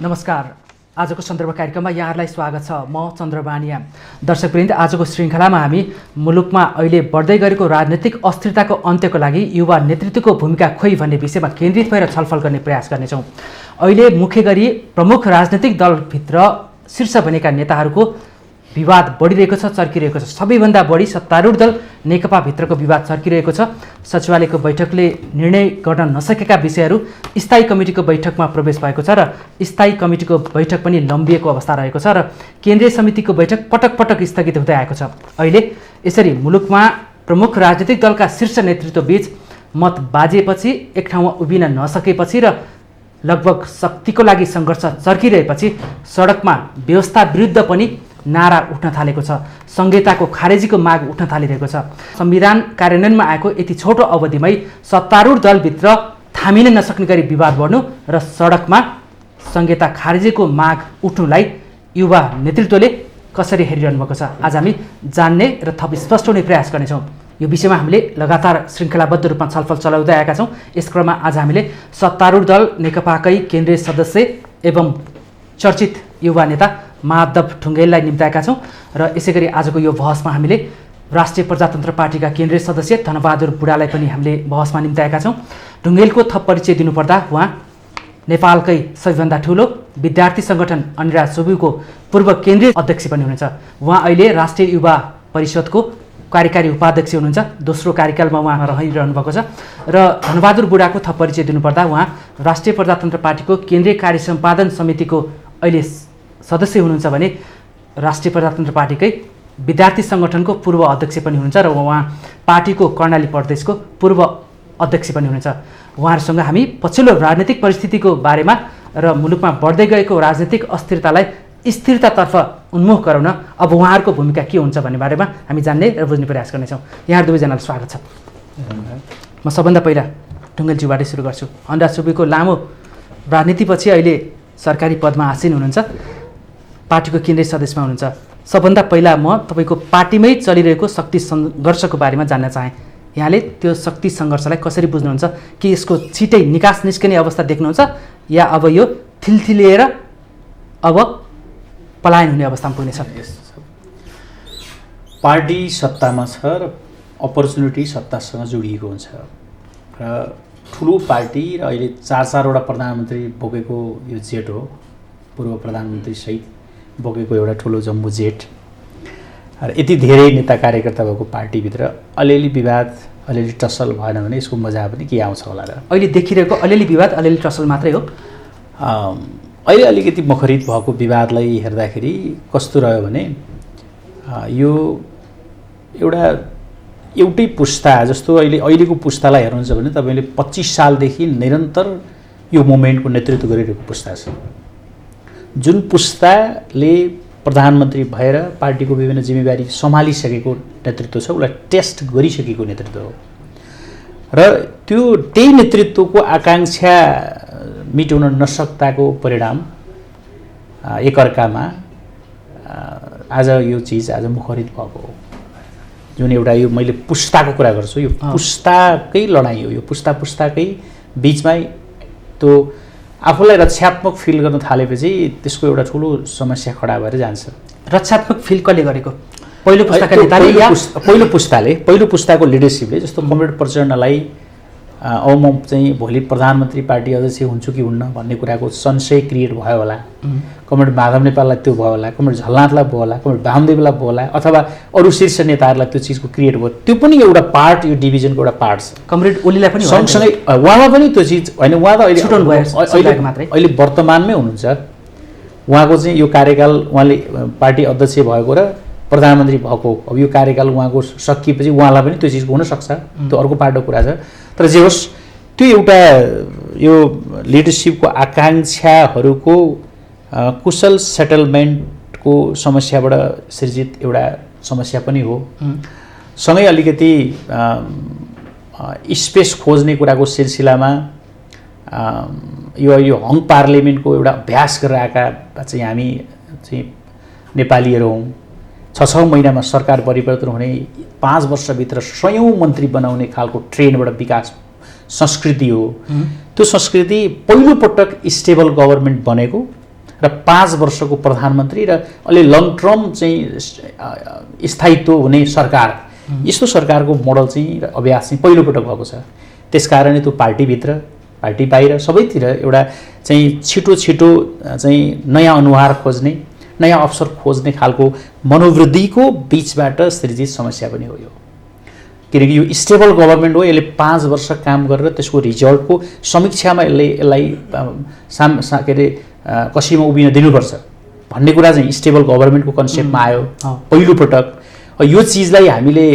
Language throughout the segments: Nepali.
नमस्कार। आजको सन्दर्भ कार्यक्रममा यहाँहरूलाई स्वागत छ। म चन्द्रबानिया। दर्शकवृन्द, आजको श्रृङ्खलामा हामी मुलुकमा अहिले बढ्दै गरेको राजनीतिक अस्थिरताको अन्त्यको लागि युवा नेतृत्वको भूमिका खोइ भन्ने विषयमा केन्द्रित भएर छलफल गर्ने प्रयास गर्नेछौँ। अहिले मुख्य गरी प्रमुख राजनीतिक दलभित्र शीर्ष बनेका नेताहरूको विवाद बढिरहेको छ, चर्किरहेको छ। सबैभन्दा बढी सत्तारूढ दल नेकपाभित्रको विवाद चर्किरहेको छ। सचिवालयको बैठकले निर्णय गर्न नसकेका विषयहरू स्थायी कमिटीको बैठकमा प्रवेश भएको छ र स्थायी कमिटीको बैठक पनि लम्बिएको अवस्था रहेको छ र केन्द्रीय समितिको बैठक पटक पटक स्थगित हुँदै आएको छ। अहिले यसरी मुलुकमा प्रमुख राजनीतिक दलका शीर्ष नेतृत्वबीच मत बाजिएपछि, एक ठाउँमा उभिन नसकेपछि र लगभग शक्तिको लागि सङ्घर्ष चर्किरहेपछि सडकमा व्यवस्था विरुद्ध पनि नारा उठ्न थालेको छ। संहिताको खारेजीको माग उठ्न थालिरहेको छ। संविधान कार्यान्वयनमा आएको यति छोटो अवधिमै सत्तारूढ दलभित्र थामिन नसक्ने गरी विवाद बढ्नु र सडकमा संहिता खारेजीको माग उठ्नुलाई युवा नेतृत्वले कसरी हेरिरहनु भएको छ, आज हामी जान्ने र थप स्पष्ट हुने प्रयास गर्नेछौँ। यो विषयमा हामीले लगातार श्रृङ्खलाबद्ध रूपमा छलफल चलाउँदै आएका छौँ। यस क्रममा आज हामीले सत्तारूढ दल नेकपाकै केन्द्रीय सदस्य एवं चर्चित युवा नेता माधव ढुङ्गेललाई निम्ताएका छौँ र यसै गरी आजको यो बहसमा हामीले राष्ट्रिय प्रजातन्त्र पार्टीका केन्द्रीय सदस्य धनबहादुर बुढालाई पनि हामीले बहसमा निम्ताएका छौँ। ढुङ्गेलको थप परिचय दिनुपर्दा उहाँ नेपालकै सबैभन्दा ठुलो विद्यार्थी सङ्गठन अनिराज सुब्बुको पूर्व केन्द्रीय अध्यक्ष पनि हुनुहुन्छ। उहाँ अहिले राष्ट्रिय युवा परिषदको कार्यकारी उपाध्यक्ष हुनुहुन्छ। दोस्रो कार्यकालमा उहाँ रहिरहनु भएको छ र धनबहादुर बुढाको थप परिचय दिनुपर्दा उहाँ राष्ट्रिय प्रजातन्त्र पार्टीको केन्द्रीय कार्य सम्पादन समितिको अहिले सदस्य हुनुहुन्छ भने राष्ट्रिय प्रजातन्त्र पार्टीकै विद्यार्थी सङ्गठनको पूर्व अध्यक्ष पनि हुनुहुन्छ र उहाँ पार्टीको कर्णाली प्रदेशको पूर्व अध्यक्ष पनि हुनुहुन्छ। उहाँहरूसँग हामी पछिल्लो राजनीतिक परिस्थितिको बारेमा र मुलुकमा बढ्दै गएको राजनीतिक अस्थिरतालाई स्थिरतातर्फ उन्मुख गराउन अब उहाँहरूको भूमिका के हुन्छ भन्ने बारेमा हामी जान्ने र बुझ्ने प्रयास गर्नेछौँ। यहाँहरू दुवैजनालाई स्वागत छ। म सबभन्दा पहिला ढुङ्गेलज्यूबाटै सुरु गर्छु। अनिराज सुब्बुको लामो राजनीतिपछि अहिले सरकारी पदमा आसीन हुनुहुन्छ, पार्टीको केन्द्रीय सदस्यमा हुनुहुन्छ। सबभन्दा पहिला म तपाईँको पार्टीमै चलिरहेको शक्ति सङ्घर्षको बारेमा जान्न चाहेँ। यहाँले त्यो शक्ति सङ्घर्षलाई कसरी बुझ्नुहुन्छ? कि यसको छिटै निकास निस्कने अवस्था देख्नुहुन्छ या अब यो थिलथिलिएर अब पलायन हुने अवस्थामा पुग्नेछ? पार्टी सत्तामा छ र अपर्च्युनिटी सत्तासँग जोडिएको हुन्छ र ठुलो पार्टी र अहिले चारवटा प्रधानमन्त्री बोकेको यो जेट हो। पूर्व प्रधानमन्त्री सहित बोकेको एउटा ठुलो जम्बो जेट र यति धेरै नेता कार्यकर्ता भएको पार्टीभित्र अलिअलि विवाद, अलिअलि टसल भएन भने यसको मजा पनि के आउँछ होला र अहिले देखिरहेको अलिअलि विवाद, अलिअलि टसल मात्रै हो। अहिले अलिकति मुखरित भएको विवादलाई हेर्दाखेरि कस्तो रह्यो भने यो एउटै पुस्ता जस्तो अहिलेको पुस्तालाई हेर्नुहुन्छ भने तपाईँले 25 सालदेखि निरन्तर यो मुभमेन्टको नेतृत्व गरिरहेको पुस्ता छ। जुन पुस्ताले प्रधानमन्त्री भएर पार्टीको विभिन्न जिम्मेवारी सम्हालिसकेको नेतृत्व छ, उसलाई टेस्ट गरिसकेको नेतृत्व हो र त्यही नेतृत्वको आकाङ्क्षा मिटाउन नसक्दाको परिणाम एकअर्कामा आज यो चिज आज मुखरित भएको हो। जुन एउटा यो मैले पुस्ताको कुरा गर्छु, यो पुस्ताकै लडाइँ हो। यो पुस्ताकै बिचमा त्यो आफूलाई रक्षात्मक फिल गर्न थालेपछि त्यसको एउटा ठुलो समस्या खडा भएर जान्छ। रक्षात्मक फिल कसले गरेको? पहिलो पुस्ताका नेताले या पहिलो पुस्ताको लिडरसिपले? जस्तो कमरेड प्रचण्डलाई अब म चाहिँ भोलि प्रधानमन्त्री पार्टी अध्यक्ष हुन्छु कि हुन्न भन्ने कुराको संशय क्रिएट भयो होला। कमरेड माधव नेपाललाई त्यो भयो होला, कमरेड झलनाथलाई भयो होला, कमरेड वामदेवलाई भयो होला, अथवा अरू शीर्ष नेताहरूलाई त्यो चिजको क्रिएट भयो। त्यो पनि एउटा पार्ट, यो डिभिजनको एउटा पार्ट छ। कमरेड ओलीलाई पनि सँगसँगै उहाँमा पनि त्यो चिज होइन। उहाँ त अहिले वर्तमानमै हुनुहुन्छ। उहाँको चाहिँ यो कार्यकाल, उहाँले पार्टी अध्यक्ष भएको र प्रधानमन्त्री भएको, अब यो कार्यकाल उहाँको सकिएपछि उहाँलाई पनि त्यो चिजको हुनसक्छ। त्यो अर्को पार्टको कुरा छ। तर जे होस्, त्यो एउटा यो लिडरसिपको आकाङ्क्षाहरूको कुशल सेटलमेन्टको समस्याबाट सृजित एउटा समस्या पनि हो। सँगै अलिकति स्पेस खोज्ने कुराको सिलसिलामा यो हङ पार्लियामेन्टको एउटा अभ्यास गरेर आएका चाहिँ हामी चाहिँ नेपालीहरू हौँ। 6 महिनामा सरकार परिवर्तन हुने, 5 वर्षभित्र 100औं मन्त्री बनाउने खालको ट्रेनबाट विकास संस्कृति हो। त्यो संस्कृति पहिलोपटक स्टेबल गभर्नमेन्ट बनेको र 5 वर्षको प्रधानमन्त्री र अलि लङ टर्म चाहिँ स्थायित्व हुने सरकार, यस्तो सरकारको मोडल चाहिँ अभ्यास चाहिँ पहिलोपटक भएको छ। त्यसकारणले त्यो पार्टीभित्र पार्टी बाहिर सबैतिर एउटा चाहिँ छिटो चाहिँ नयाँ अनुहार खोज्ने, नयाँ अवसर खोज्ने खालको मनोवृत्तिको बिचबाट सृजित समस्या पनि हो यो। किनकि यो स्टेबल गभर्मेन्ट हो, यसले 5 वर्ष काम गरेर त्यसको रिजल्टको समीक्षामा यसलाई के अरे कसैमा उभिन दिनुपर्छ भन्ने कुरा चाहिँ स्टेबल गभर्मेन्टको कन्सेप्टमा आयो पहिलोपटक। यो चिजलाई हामीले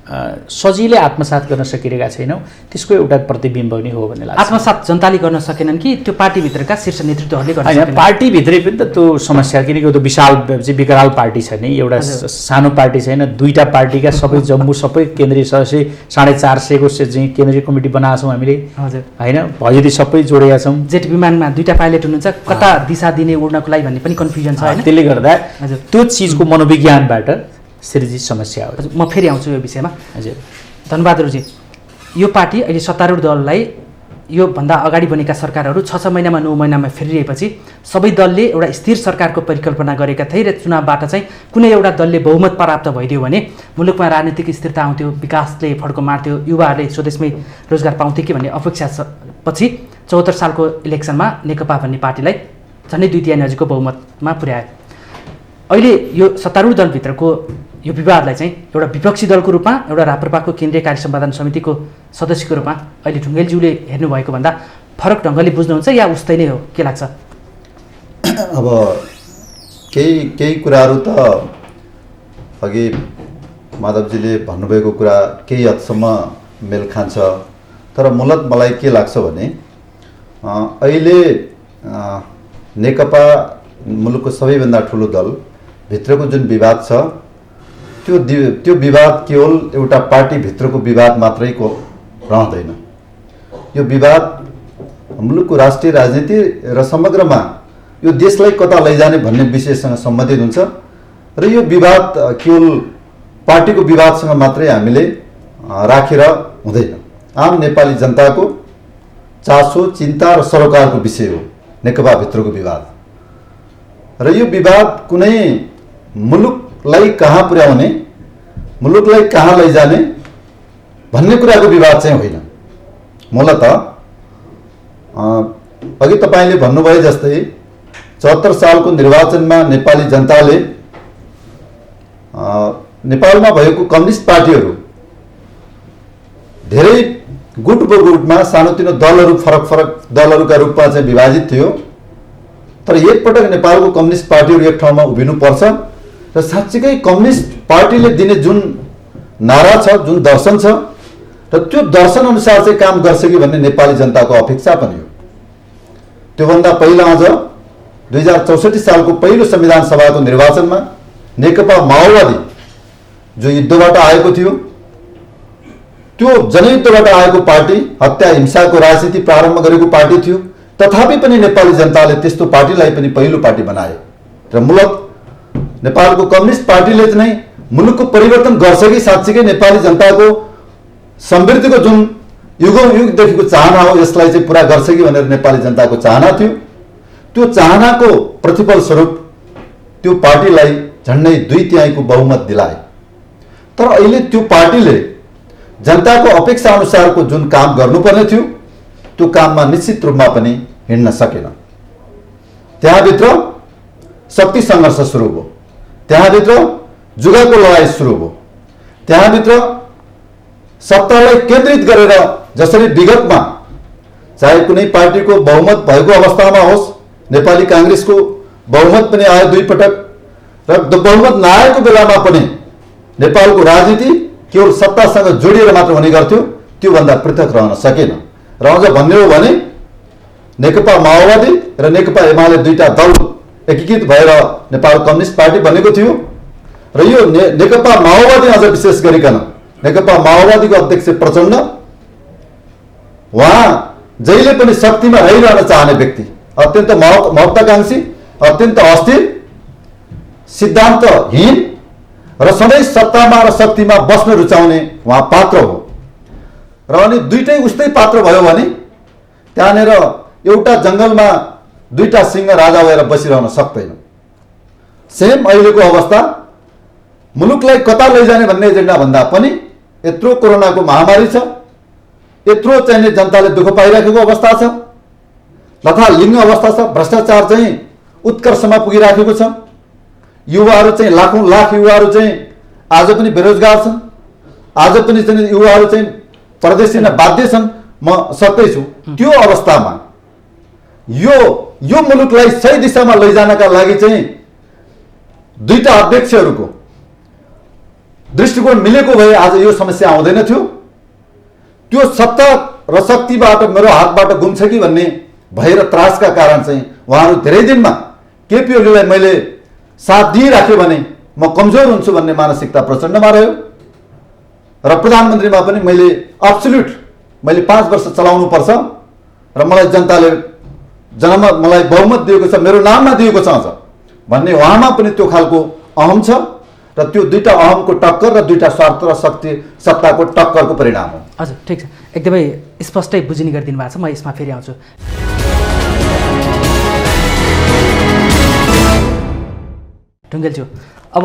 सजिलै आत्मसात गर्न सकिरहेका छैनौँ, त्यसको एउटा प्रतिबिम्ब पनि हो भन्ने लाग्छ। आत्मसात जनताले गर्न सकेनन् कि त्यो पार्टीभित्रका शीर्ष नेतृत्वहरूले गर्न सकेनन्? पार्टीभित्रै पनि त त्यो समस्या, किनकि त्यो विशाल चाहिँ विकराल पार्टी छ नि, एउटा सानो पार्टी छैन, 2टा पार्टीका सबै जम्मू सबै केन्द्रीय सदस्य 450 को चाहिँ केन्द्रीय कमिटी बनाएको छौँ हामीले होइन, भजती सबै जोडेका छौँ। जेट विमानमा 2टा पाइलट हुनुहुन्छ, कता दिशा दिने उड्नको लागि भन्ने पनि कन्फ्युजन छ होइन? त्यसले गर्दा त्यो चिजको मनोविज्ञानबाट सृजित समस्या हो। म फेरि आउँछु यो विषयमा। हजुर धनबहादुरजी, यो पार्टी अहिले सत्तारूढ दललाई योभन्दा अगाडि बनेका सरकारहरू 6 महिनामा 9 महिनामा फेरिएपछि सबै दलले एउटा स्थिर सरकारको परिकल्पना गरेका थिए र चुनावबाट चाहिँ कुनै एउटा दलले बहुमत प्राप्त भइदियो भने मुलुकमा राजनीतिक स्थिरता आउँथ्यो, विकासले फड्को मार्थ्यो, युवाहरूले स्वदेशमै रोजगार पाउँथे कि भन्ने अपेक्षा पछि 74 सालको इलेक्सनमा नेकपा भन्ने पार्टीलाई झन्डै 2/3 नजिकको बहुमतमा पुर्यायो। अहिले यो सत्तारूढ दलभित्रको यो विवादलाई चाहिँ एउटा विपक्षी दलको रूपमा, एउटा राप्रपाको केन्द्रीय कार्य सम्पादन समितिको सदस्यको रूपमा अहिले ढुङ्गेलज्यूले हेर्नुभएको भन्दा फरक ढङ्गले बुझ्नुहुन्छ या उस्तै नै हो, के लाग्छ? अब केही कुराहरू त अघि माधवजीले भन्नुभएको कुरा केही हदसम्म मेल खान्छ, तर मूलत मलाई के लाग्छ भने अहिले नेकपा मुलुकको सबैभन्दा ठुलो दल भित्रको जुन विवाद छ त्यो विवाद केवल एउटा पार्टी भित्रको विवाद मात्रैको रहँदैन। यो विवाद मुलुकको राष्ट्रिय राजनीति र समग्रमा यो देशलाई कता लैजाने भन्ने विषयसँग सम्बन्धित हुन्छ र यो विवाद केवल पार्टीको विवादसँग मात्रै हामीले राखेर हुँदैन। आम नेपाली जनताको चासो, चिन्ता र सरोकारको विषय हो नेकपा भित्रको विवाद। र यो विवाद कुनै मुलुकलाई कहाँ पुर्याउने, मुलुकलाई कहाँ लैजाने भन्ने कुराको विवाद चाहिँ होइन। मूलतः अघि तपाईँले भन्नुभए जस्तै 74 सालको निर्वाचनमा नेपाली जनताले नेपालमा भएको कम्युनिस्ट पार्टीहरू धेरै गुट उपगुटमा सानोतिनो दलहरू, फरक फरक दलहरूका रूपमा चाहिँ विभाजित थियो। तर एकपटक नेपालको कम्युनिस्ट पार्टीहरू एक ठाउँमा उभिनुपर्छ र साँच्चीकै कम्युनिस्ट पार्टीले दिने जुन नारा छ, जुन दर्शन छ र त्यो दर्शन अनुसार चाहिँ काम गर्छ कि भन्ने नेपाली जनताको अपेक्षा पनि हो। त्योभन्दा पहिला अझ 2064 सालको पहिलो संविधान सभाको निर्वाचनमा नेकपा माओवादी जो युद्धबाट आएको थियो, त्यो जनयुद्धबाट आएको पार्टी, हत्या हिंसाको राजनीति प्रारम्भ गरेको पार्टी थियो। तथापि पनि नेपाली जनताले त्यस्तो पार्टीलाई पनि पहिलो पार्टी बनाए र मूलत नेपालको कम्युनिस्ट पार्टीले चाहिँ मुलुकको परिवर्तन गर्छ कि साँच्चीकै नेपाली जनताको समृद्धिको जुन युगौं युगदेखिको चाहना हो यसलाई चाहिँ पुरा गर्छ कि भनेर नेपाली जनताको चाहना थियो। त्यो चाहनाको प्रतिफल स्वरूप त्यो पार्टीलाई झन्डै 2/3 बहुमत दिलाए। तर अहिले त्यो पार्टीले जनताको अपेक्षा अनुसारको जुन काम गर्नुपर्ने थियो त्यो काममा निश्चित रूपमा पनि हिँड्न सकेन। त्यहाँभित्र शक्ति सङ्घर्ष सुरु भयो, त्यहाँभित्र जुगाको लडाइँ सुरु भयो, त्यहाँभित्र सत्तालाई केन्द्रित गरेर जसरी विगतमा चाहे कुनै पार्टीको बहुमत भएको अवस्थामा होस्, नेपाली काङ्ग्रेसको बहुमत पनि आयो 2 पटक र बहुमत नआएको बेलामा पनि नेपालको राजनीति केवल सत्तासँग जोडिएर मात्र हुने गर्थ्यो, त्योभन्दा पृथक रहन सकेन। र अझ भन्ने हो भने नेकपा माओवादी र नेकपा एमाले 2टा दल एकीकृत भएर नेपाल कम्युनिस्ट पार्टी बनेको थियो र यो नेकपा माओवादी अझ विशेष गरिकन नेकपा माओवादीको अध्यक्ष प्रचण्ड उहाँ जहिले पनि शक्तिमा रहिरहन चाहने व्यक्ति, अत्यन्त महत्वाकांक्षी, अत्यन्त अस्थिर, सिद्धान्तहीन र सधैँ सत्तामा र शक्तिमा बस्न रुचाउने उहाँ पात्र हो। र अनि दुईटै उस्तै पात्र भयो भने त्यहाँनिर एउटा जङ्गलमा दुईटा सिंह राजा भएर बसिरहन सक्दैन। सेम अहिलेको अवस्था मुलुकलाई कता लैजाने भन्ने एजेन्डा भन्दा पनि यत्रो कोरोनाको महामारी छ, यत्रो चाहिँ जनताले दुःख पाइराखेको अवस्था छ, तथा लिङ्ग अवस्था छ, भ्रष्टाचार चाहिँ उत्कर्षमा पुगिराखेको छ, युवाहरू चाहिँ लाखौं लाख युवाहरू चाहिँ आज पनि बेरोजगार छन्, आज पनि चाहिँ युवाहरू चाहिँ परदेश दिन बाध्य छन्। म सक्दैछु त्यो अवस्थामा यो मुलुकलाई सही दिशामा लैजानका लागि चाहिँ दुईटा अध्यक्षहरूको दृष्टिकोण मिलेको भए आज यो समस्या आउँदैन थियो। त्यो सत्ता र शक्तिबाट मेरो हातबाट गुम्छ कि भन्ने भएर त्रासका कारण चाहिँ उहाँहरू धेरै दिनमा केपी ओलीलाई मैले साथ दिइराख्यो भने म कमजोर हुन्छु भन्ने मानसिकता प्रचण्डमा रह्यो र प्रधानमन्त्रीमा पनि मैले अब्सोल्युट मैले 5 वर्ष चलाउनु पर्छ र मलाई जनताले जनमत मलाई बहुमत दिएको छ, मेरो नाममा दिएको छ भन्ने उहाँमा पनि त्यो खालको अहम छ र त्यो दुईटा अहमको टक्कर र दुईटा स्वार्थ र शक्ति सत्ताको टक्करको परिणाम हो। हजुर ठिक छ, एकदमै स्पष्टै बुझिने गरिदिनु भएको छ। म यसमा फेरि आउँछु। ढुङ्गेलज्यू, अब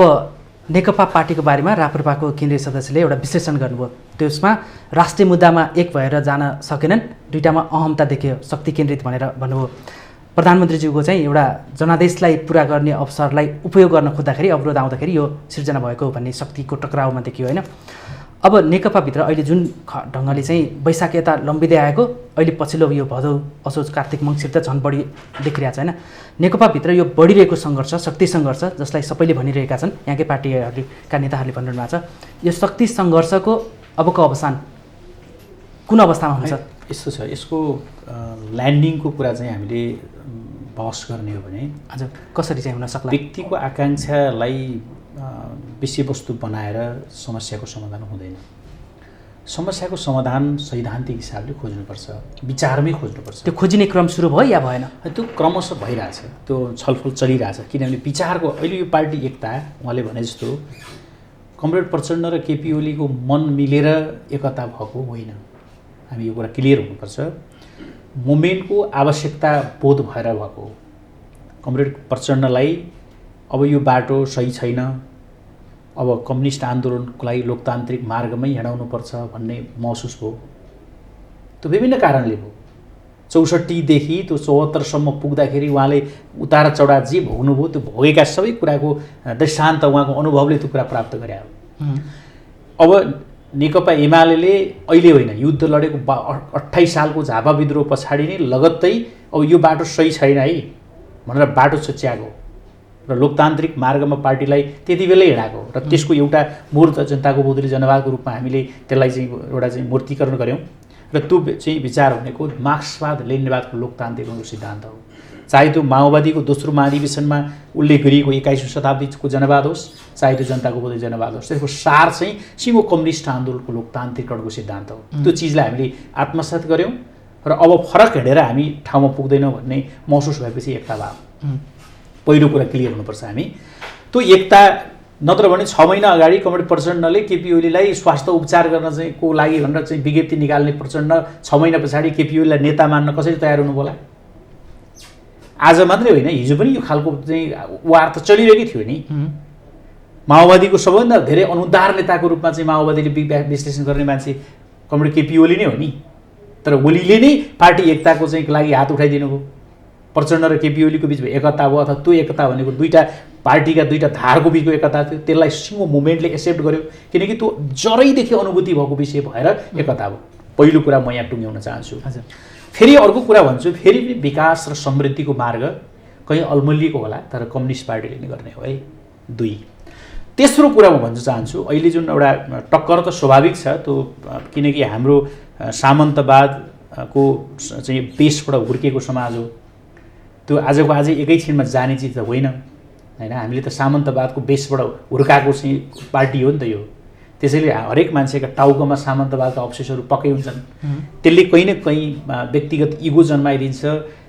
नेकपा पार्टीको बारेमा राप्रपाको केन्द्रीय सदस्यले एउटा विश्लेषण गर्नुभयो। त्यसमा राष्ट्रिय मुद्दामा एक भएर जान सकेनन्, दुईटामा अहमता देखियो, शक्ति केन्द्रित भनेर भन्नुभयो। प्रधानमन्त्रीज्यूको चाहिँ एउटा जनादेशलाई पुरा गर्ने अवसरलाई उपयोग गर्न खोज्दाखेरि अवरोध आउँदाखेरि यो सिर्जना भएको भन्ने शक्तिको टक्राउमा देखियो होइन। अब नेकपाभित्र अहिले जुन ढङ्गले चाहिँ वैशाख यता लम्बिँदै आएको, अहिले पछिल्लो यो भदौ असोज कार्तिक मङ्सिर त झन् बढी देखिरहेको छ होइन। नेकपाभित्र यो बढिरहेको सङ्घर्ष, शक्ति सङ्घर्ष जसलाई सबैले भनिरहेका छन्, यहाँकै पार्टीका नेताहरूले भनिरहनु भएको छ, यो शक्ति सङ्घर्षको अबको अवसान कुन अवस्थामा हुन्छ? यस्तो छ, यसको ल्यान्डिङको कुरा चाहिँ हामीले बहस गर्ने हो भने हजुर कसरी चाहिँ हुन सक्ला? व्यक्तिको आकाङ्क्षालाई विषयवस्तु बनाएर समस्याको समाधान हुँदैन। समस्याको समाधान सैद्धान्तिक हिसाबले खोज्नुपर्छ, विचारमै खोज्नुपर्छ। त्यो खोजिने क्रम सुरु भयो या भएन? त्यो क्रमशः भइरहेछ, त्यो छलफल चलिरहेछ। किनभने विचारको अहिले यो पार्टी एकता, उहाँले भने जस्तो कमरेड प्रचण्ड र केपी ओलीको मन मिलेर एकता भएको होइन। हामी यो कुरा क्लियर हुनुपर्छ। मुभमेन्टको आवश्यकता बोध भएर भएको हो। कमरेड प्रचण्डलाई अब यो बाटो सही छैन, अब कम्युनिस्ट आन्दोलनको लागि लोकतान्त्रिक मार्गमै हिँडाउनुपर्छ भन्ने महसुस भयो। त्यो विभिन्न कारणले भयो। 64 देखि त्यो 74 सम्म पुग्दाखेरि उहाँले उतार चढाव जे भोग्नुभयो त्यो भोगेका सबै कुराको दृष्टान्त उहाँको अनुभवले त्यो कुरा प्राप्त गरे हो। अब नेकपा एमाले अहिले होइन, युद्ध लडेको 28 सालको झापा विद्रोह पछाडि नै लगत्तै अब यो बाटो सही छैन है भनेर बाटो छच्याएको र लोकतान्त्रिक मार्गमा पार्टीलाई त्यति बेलै हिँडाएको र त्यसको एउटा मूर्त जनताको बौद्धली जनवादको रूपमा हामीले त्यसलाई चाहिँ एउटा चाहिँ मूर्तिकरण गऱ्यौँ र त्यो चाहिँ विचार भनेको मार्क्सवाद लेनिनवादको लोकतान्त्रिकको सिद्धान्त हो। चाहे त्यो माओवादीको दोस्रो महाधिवेशनमा उल्लेख गरिएको 21औं शताब्दीको जनवाद होस्, चाहे त्यो जनताको बौद्धली जनवाद होस्, त्यसको सार चाहिँ सिङ्गो कम्युनिस्ट आन्दोलनको लोकतान्त्रिकरणको सिद्धान्त हो। त्यो चिजलाई हामीले आत्मसात गऱ्यौँ र अब फरक हिँडेर हामी ठाउँमा पुग्दैनौँ भन्ने महसुस भएपछि एकता भयो। पहिलो कुरा क्लियर हुनुपर्छ हामी। त्यो एकता नत्र भने 6 महिना अगाडि कमरेड प्रचण्डले केपी ओलीलाई स्वास्थ्य उपचार गर्न चाहिँ को लागि भनेर चाहिँ विज्ञप्ति निकाल्ने प्रचण्ड 6 महिना पछाडि केपी ओलीलाई नेता मान्न कसरी तयार हुनु होला? आज मात्रै होइन, हिजो पनि यो खालको चाहिँ वार त चलिरहेकै थियो नि। माओवादीको सबैभन्दा धेरै अनुदार नेताको रूपमा चाहिँ माओवादीले विश्लेषण गर्ने मान्छे कमरेड केपी ओली नै हो नि। तर ओलीले नै पार्टी एकताको चाहिँ लागि हात उठाइदिनु भयो। प्रचण्ड र केपी ओलीको बिचमा एकता भयो, अथवा त्यो एकता भनेको दुईटा पार्टीका दुईटा धारको बिचको एकता थियो। त्यसलाई सिङ्गो मुभमेन्टले एक्सेप्ट गर्यो किनकि त्यो जरैदेखि अनुभूति भएको विषय भएर एकता भयो। पहिलो कुरा म यहाँ टुङ्ग्याउन चाहन्छु। फेरि अर्को कुरा भन्छु, फेरि पनि विकास र समृद्धिको मार्ग कहीँ अल्मलिएको होला, तर कम्युनिस्ट पार्टीले नै गर्ने हो है। 2 तेस्रो कुरा म भन्न चाहन्छु, अहिले जुन एउटा टक्कर त स्वाभाविक छ त्यो, किनकि हाम्रो सामन्तवादको चाहिँ बेसबाट हुर्किएको समाज हो। त्यो आजको आजै एकैछिनमा जाने चिज त होइन होइन। हामीले त सामन्तवादको बेसबाट हुर्काएको चाहिँ पार्टी हो नि त यो। त्यसैले हरेक मान्छेका टाउकोमा सामन्तवादका अवशेषहरू पक्कै हुन्छन्। त्यसले कहीँ न कहीँ व्यक्तिगत इगो जन्माइदिन्छ,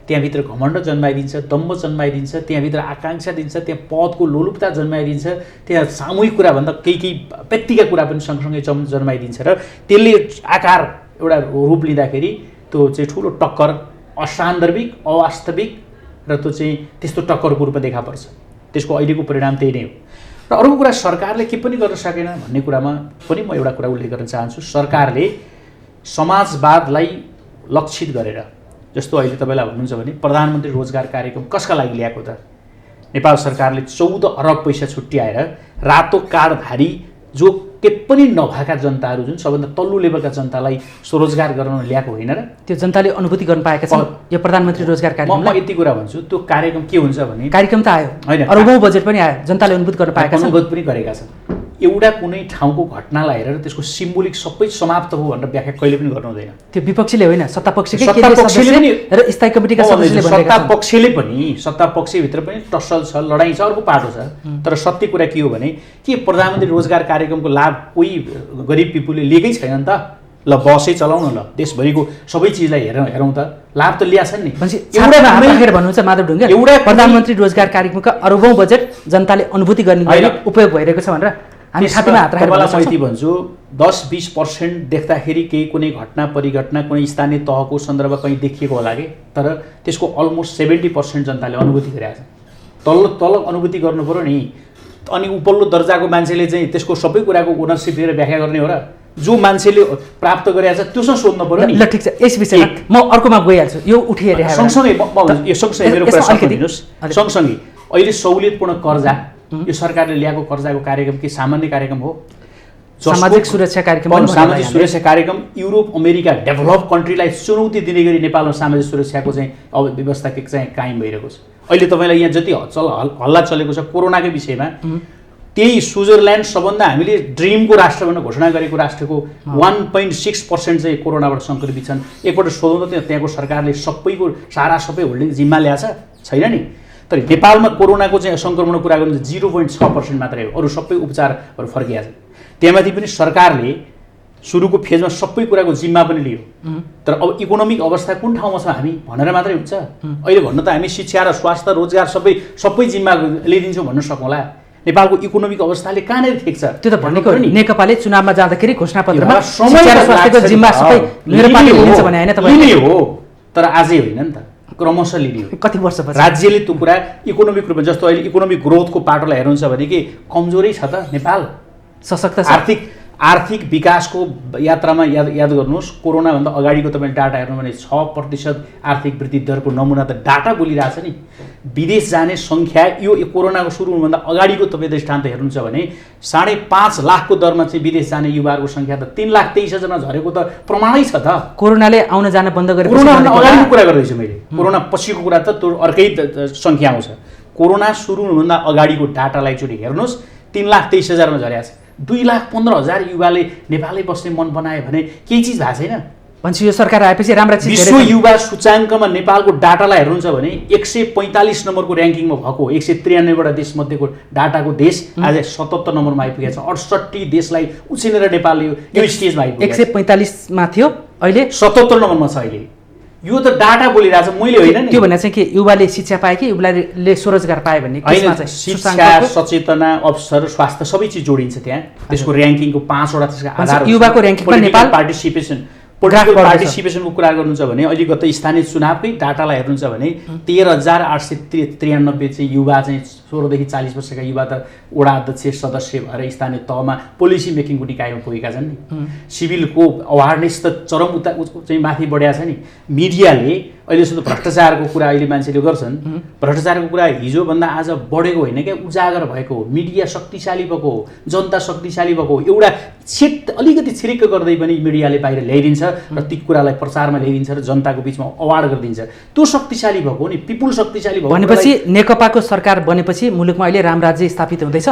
त्यहाँभित्र घमण्ड जन्माइदिन्छ, दम्भ जन्माइदिन्छ, त्यहाँभित्र आकाङ्क्षा दिन्छ, त्यहाँ पदको लोलुपता जन्माइदिन्छ, त्यहाँ सामूहिक कुराभन्दा केही व्यक्तिका कुरा पनि सँगसँगै जन्माइदिन्छ र त्यसले आकार एउटा रूप लिँदाखेरि त्यो चाहिँ ठुलो टक्कर, असान्दर्भिक, अवास्तविक र त्यो चाहिँ त्यस्तो टक्करको रूपमा देखा पर्छ। त्यसको अहिलेको परिणाम त्यही नै हो। र अर्को कुरा सरकारले के पनि गर्न सकेन भन्ने कुरामा पनि म एउटा कुरा उल्लेख गर्न चाहन्छु। सरकारले समाजवादलाई लक्षित गरेर, जस्तो अहिले तपाईँलाई भन्नुहुन्छ भने प्रधानमन्त्री रोजगार कार्यक्रम कसका लागि ल्याएको त? नेपाल सरकारले 14 अरब पैसा छुट्याएर रातो कार्डधारी जो के पनि नभएका जनताहरू, जुन सबभन्दा तल्लो लेभलका जनतालाई स्वरोजगार गर्न ल्याएको होइन र? त्यो जनताले अनुभूति गर्न पाएका छन् यो प्रधानमन्त्री रोजगार कार्यक्रम। म यति कुरा भन्छु, त्यो कार्यक्रम के हुन्छ भने कार्यक्रम त आयो होइन, अरबौं बजेट पनि आयो, जनताले अनुभूति गर्न पाएका छन्, अनुभूत पनि गरेका छन्। एउटा कुनै ठाउँको घटनालाई हेरेर त्यसको सिम्बोलिक सबै समाप्त हो भनेर व्याख्या कहिले पनि गर्नु हुँदैन। त्यो विपक्षीले होइन, सत्तापक्षकै र स्थायी कमिटीका सदस्यले भनेका छन्। सत्तापक्षले पनि, सत्तापक्षभित्र पनि टसल छ, लडाइँ छ, अर्को पाटो छ। तर सत्य कुरा के हो भने के प्रधानमन्त्री रोजगार कार्यक्रमको लाभ कोही गरिब पिपुलले लिएकै छैनन् त? ल बसै चलाउन, ल देशभरिको सबै चिजलाई हेरौँ त, लाभ त ल्याछन् नि। भन्नुहुन्छ माधव ढुङ्गेल, एउटा प्रधानमन्त्री रोजगार कार्यक्रमका अरबौं बजेट जनताले अनुभूति गर्ने उपयोग भइरहेको छ भनेर हामी छातीमा हात राखेर मैले भन्छु 10-20% देख्दाखेरि केही कुनै घटना परिघटना कुनै स्थानीय तहको सन्दर्भ कहीँ देखिएको होला कि, तर त्यसको अलमोस्ट 70% जनताले अनुभूति गरिरहेको छ। तल अनुभूति गर्नु पर्यो नि, अनि उपल्लो दर्जाको मान्छेले चाहिँ त्यसको सबै कुराको ओनरसिप लिएर व्याख्या गर्ने हो र? जो मान्छेले प्राप्त गरेको छ त्योसँग सोध्नु पर्यो नि। ल ठिक छ, यस विषयमा म अर्कोमा गइहाल्छु, यो उठिएर सँगसँगै यो सँगसँगै मेरो कुरा सुनिदिनुहोस्। सँगसँगै अहिले सहुलियतपूर्ण कर्जा, यो सरकारले ल्याएको कर्जाको कार्यक्रम के सामान्य कार्यक्रम हो? सामाजिक सुरक्षा कार्यक्रम, सामाजिक सुरक्षा कार्यक्रम युरोप अमेरिका डेभलप कन्ट्रीलाई चुनौती दिने गरी नेपालमा सामाजिक सुरक्षाको चाहिँ अब व्यवस्था चाहिँ कायम भइरहेको छ। अहिले तपाईँलाई यहाँ जति हल्ला चलेको छ कोरोनाकै विषयमा, त्यही स्विजरल्यान्ड सबभन्दा हामीले ड्रिमको राष्ट्र भनेर घोषणा गरेको राष्ट्रको 1.6% चाहिँ कोरोनाबाट सङ्क्रमित छन्। एकपल्ट सोधौँ त त्यहाँको सरकारले सबै होल्डिङ जिम्मा ल्याएछ? छैन नि। तर नेपालमा कोरोनाको चाहिँ सङ्क्रमणको कुरा गर्नु 0.6% मात्रै हो, अरू सबै उपचारहरू फर्किया छन्। त्यहाँमाथि पनि सरकारले सुरुको फेजमा सबै कुराको जिम्मा पनि लियो। तर अब इकोनोमिक अवस्था कुन ठाउँमा छ हामी भनेर मात्रै हुन्छ? अहिले भन्न त हामी शिक्षा र स्वास्थ्य रोजगार सबै जिम्मा लिइदिन्छौँ भन्न सकौँला। नेपालको इकोनोमिक अवस्थाले कहाँनिर ठिक छ? त्यो त भनेको नेकपाले चुनावमा जाँदाखेरि घोषणापत्रमा शिक्षा र स्वास्थ्यको जिम्मा सबै मेरो पार्टीले लिन्छ भने हैन तपाईले हो, तर आजै होइन नि त, क्रमशः लिने हो। कति वर्षपछि राज्यले त्यो कुरा इकोनोमिक रूपमा, जस्तो अहिले इकोनोमिक ग्रोथको पाटोलाई हेर्नुहुन्छ भने के कमजोरै छ त नेपाल? सशक्त आर्थिक विकासको यात्रामा याद गर्नुहोस्, कोरोनाभन्दा अगाडिको तपाईँले डाटा हेर्नु भने 6% आर्थिक वृद्धि दरको नमुना त डाटा बोलिरहेछ नि। विदेश जाने सङ्ख्या यो कोरोनाको सुरु हुनुभन्दा अगाडिको तपाईँ दृष्टान्त हेर्नुहुन्छ भने 5.5 लाखको दरमा चाहिँ विदेश जाने युवाहरूको सङ्ख्या त 3,23,000 झरेको त प्रमाणै छ त। कोरोनाले आउन जान बन्द गरेको, कोरोनाभन्दा अगाडिको कुरा गर्दैछु मैले, कोरोना पछिको कुरा त त्यो अर्कै सङ्ख्या आउँछ। कोरोना सुरु हुनुभन्दा अगाडिको डाटालाई एकचोटि हेर्नुहोस्, 3,23,000मा झरेको छ। 2,15,000 युवाले नेपालै बस्ने मन बनायो भने केही चिज भएको छैन। भन्छ यो सरकार आएपछि राम्रा चिज। विश्व युवा सूचाङ्कमा नेपालको डाटालाई हेर्नुहुन्छ भने 145 नम्बरको र्याङ्किङमा भएको 193वटा देशमध्येको डाटाको देश आज 77 नम्बरमा आइपुगेको छ। 68 देशलाई उछिनेर नेपालले यो स्टेजमा आइपुग्यो। 145 मा थियो, अहिले 77 नम्बरमा छ। अहिले यो त डाटा बोलिरहेछ, मैले होइन नि। त्यो भने चाहिँ के युवाले शिक्षा पाए कि युवाले स्वरोजगार पाए भन्ने होइन? शिक्षा, सचेतना, अवसर, स्वास्थ्य सबै चिज जोडिन्छ त्यहाँ। त्यसको र्याङ्किङको 5वटा त्यसका आधार युवाको र्याङ्किङमा नेपाल पोलिटिकल पार्टिसिपेसनको कुरा गर्नुहुन्छ भने अहिले गत स्थानीय चुनावकै डाटालाई हेर्नुहुन्छ भने 13,893 चाहिँ युवा चाहिँ 16 देखि 40 वर्षका युवा त वडा अध्यक्ष सदस्य भएर स्थानीय तहमा पोलिसी मेकिङको निकायमा पुगेका छन् नि। सिभिलको अवेरनेस त चरम चाहिँ माथि बढेको छ नि। मिडियाले अहिले जस्तो भ्रष्टाचारको कुरा अहिले मान्छेले गर्छन्, भ्रष्टाचारको कुरा हिजोभन्दा आज बढेको होइन क्या, उजागर भएको हो। मिडिया शक्तिशाली भएको हो, जनता शक्तिशाली भएको हो। एउटा अलिकति छिरिक्क गर्दै पनि मिडियाले बाहिर ल्याइदिन्छ र ती कुरालाई प्रचारमा ल्याइदिन्छ र जनताको बिचमा अवार्ड गरिदिन्छ। त्यो शक्तिशाली भएको हो नि, पिपुल शक्तिशाली भएको भनेपछि नेकपाको सरकार बनेपछि मुलुकमा अहिले राम राज्य स्थापित हुँदैछ।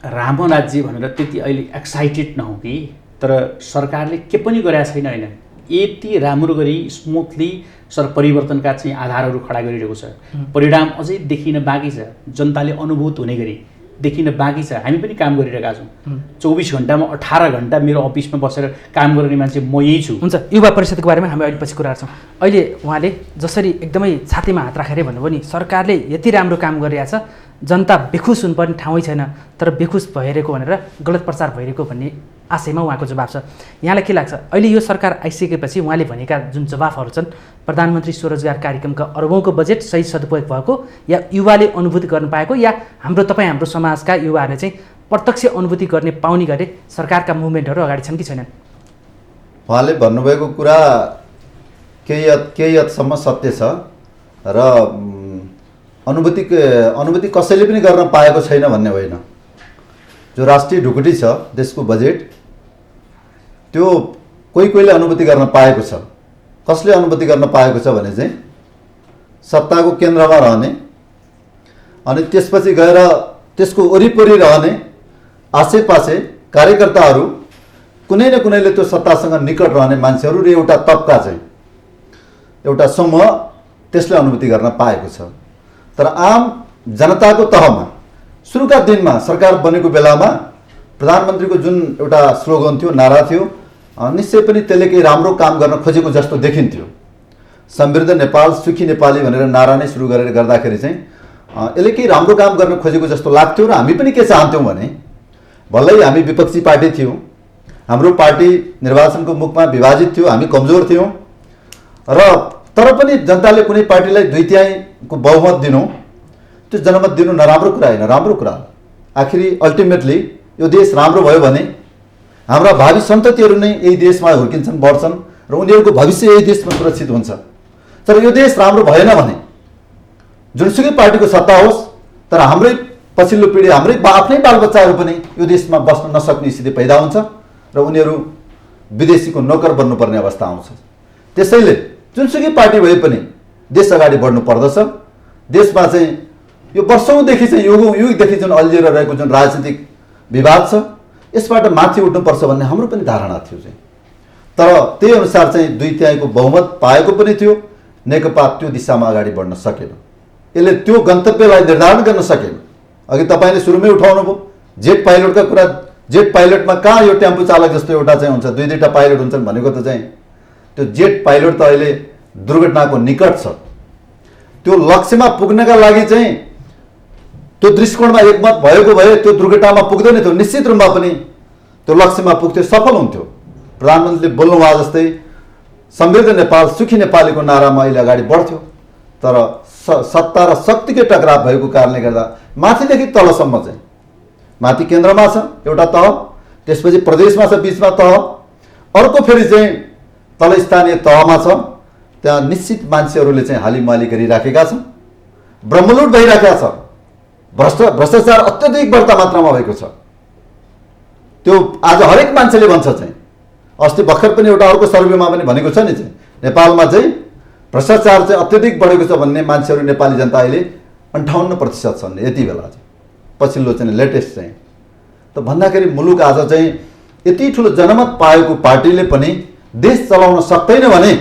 राम राज्य भनेर त्यति अहिले एक्साइटेड नहौँ कि, तर सरकारले के पनि गरेका छैन। होइन, यति राम्रो गरी स्मुथली परिवर्तनका चाहिँ आधारहरू खडा गरिरहेको छ। परिणाम अझै देखिन बाँकी छ, जनताले अनुभूत हुने गरी देखिन बाँकी छ। हामी पनि काम गरिरहेका छौँ। 24 घन्टामा 18 घन्टा मेरो अफिसमा बसेर काम गर्ने मान्छे म यही छु। हुन्छ, युवा परिषदको बारेमा हामी अहिले पछि कुरा गर्छौँ। अहिले उहाँले जसरी एकदमै छातीमा हात राखेर भन्नुभयो नि, सरकारले यति राम्रो काम गरिरहेछ जनता बेखुस हुनुपर्ने ठाउँै छैन तर बेखुस भइरहेको भनेर गलत प्रचार भइरहेको भन्ने आशयमा उहाँको जवाब छ। यहाँलाई के लाग्छ अहिले यो सरकार आइसकेपछि उहाँले भनेका जुन जवाफहरू छन् प्रधानमन्त्री स्वरोजगार कार्यक्रमका अरबौँको बजेट सही सदुपयोग भएको या युवाले अनुभूति गर्न पाएको या हाम्रो समाजका युवाहरूले चाहिँ प्रत्यक्ष अनुभूति गर्ने पाउने गरे सरकारका मुभमेन्टहरू अगाडि छन् कि छैनन्? उहाँले भन्नुभएको कुरा केही हदसम्म सत्य छ र अनुभूति कसैले पनि गर्न पाएको छैन भन्ने होइन। जो राष्ट्रिय ढुकुटी छ देशको बजेट त्यो कोहीले अनुभूति गर्न पाएको छ। कसले अनुभूति गर्न पाएको छ भने चाहिँ सत्ताको केन्द्रमा रहने अनि त्यसपछि गएर त्यसको वरिपरि रहने आसेपासे कार्यकर्ताहरू कुनै न कुनैले त्यो सत्तासँग निकट रहने मान्छेहरू र एउटा तबका चाहिँ एउटा समूह त्यसले अनुभूति गर्न पाएको छ। तर आम जनताको तहमा सुरुका दिनमा सरकार बनेको बेलामा प्रधानमन्त्रीको जुन एउटा स्लोगन थियो, नारा थियो, निश्चय पनि त्यसले केही राम्रो काम गर्न खोजेको जस्तो देखिन्थ्यो। समृद्ध नेपाल सुखी नेपाली भनेर नारा नै सुरु गरेर गर्दाखेरि चाहिँ यसले केही राम्रो काम गर्न खोजेको जस्तो लाग्थ्यो र हामी पनि के चाहन्थ्यौँ भने भलै हामी विपक्षी पार्टी थियौँ, हाम्रो पार्टी निर्वाचनको मुखमा विभाजित थियो, हामी कमजोर थियौँ र तर पनि जनताले कुनै पार्टीलाई 2/3 बहुमत दिनु त्यो जनमत दिनु नराम्रो कुरा होइन, राम्रो कुरा। आखिरी अल्टिमेटली यो देश राम्रो भयो भने हाम्रा भावी सन्ततिहरू नै यही देशमा हुर्किन्छन्, बढ्छन् र उनीहरूको भविष्य यही देशमा सुरक्षित हुन्छ। तर यो देश राम्रो भएन भने जुनसुकै पार्टीको सत्ता होस् तर हाम्रै पछिल्लो पिँढी हाम्रै आफ्नै बालबच्चाहरू पनि यो देशमा बस्न नसक्ने स्थिति पैदा हुन्छ र उनीहरू विदेशीको नोकर बन्नुपर्ने अवस्था आउँछ। त्यसैले जुनसुकै पार्टी भए पनि देश अगाडि बढ्नु पर्दछ। देशमा चाहिँ यो वर्षौँदेखि चाहिँ युगदेखि जुन अल्झिएर रहेको जुन राजनीतिक विवाद छ यसबाट माथि उठ्नुपर्छ भन्ने हाम्रो पनि धारणा थियो चाहिँ। तर त्यही अनुसार चाहिँ 2/3 बहुमत पाएको पनि थियो। नेकपा त्यो दिशामा अगाडि बढ्न सकेन, यसले त्यो गन्तव्यलाई निर्धारण गर्न सकेन। अघि तपाईँले सुरुमै उठाउनु भयो जेट पाइलटका कुरा। जेट पाइलटमा कहाँ यो टेम्पो चालक जस्तो एउटा चाहिँ हुन्छ, 2-2टा पाइलट हुन्छन् भनेको त चाहिँ त्यो जेट पाइलट त अहिले दुर्घटनाको निकट छ। त्यो लक्ष्यमा पुग्नका लागि चाहिँ त्यो दृष्टिकोणमा एकमत भएको भए त्यो दुर्घटनामा पुग्दैन थियो, निश्चित रूपमा पनि त्यो लक्ष्यमा पुग्थ्यो, सफल हुन्थ्यो। प्रधानमन्त्रीले बोल्नुभयो जस्तै समृद्ध नेपाल सुखी नेपालीको नारामा अहिले अगाडि बढ्थ्यो। तर सत्ता र शक्तिकै टकराव भएको कारणले गर्दा माथिदेखि तलसम्म चाहिँ माथि केन्द्रमा छ एउटा तह, त्यसपछि प्रदेशमा छ बिचमा तह, अर्को फेरि चाहिँ तल स्थानीय तहमा छ। त्यहाँ निश्चित मान्छेहरूले चाहिँ हालिमाली गरिराखेका छन्, ब्रह्मलुट भइराखेका छ, भ्रष्टाचार अत्यधिक बढ्ता मात्रामा भएको छ। त्यो आज हरेक मान्छेले भन्छ चाहिँ। अस्ति भर्खर पनि एउटा अर्को सर्वेमा पनि भनेको छ नि चाहिँ नेपालमा चाहिँ भ्रष्टाचार चाहिँ अत्यधिक बढेको छ भन्ने मान्छेहरू नेपाली जनता अहिले 58% छन् यति बेला चाहिँ, पछिल्लो चाहिँ लेटेस्ट चाहिँ। त भन्दाखेरि मुलुक आज चाहिँ यति ठुलो जनमत पाएको पार्टीले पनि देश चलाउन सक्दैन भने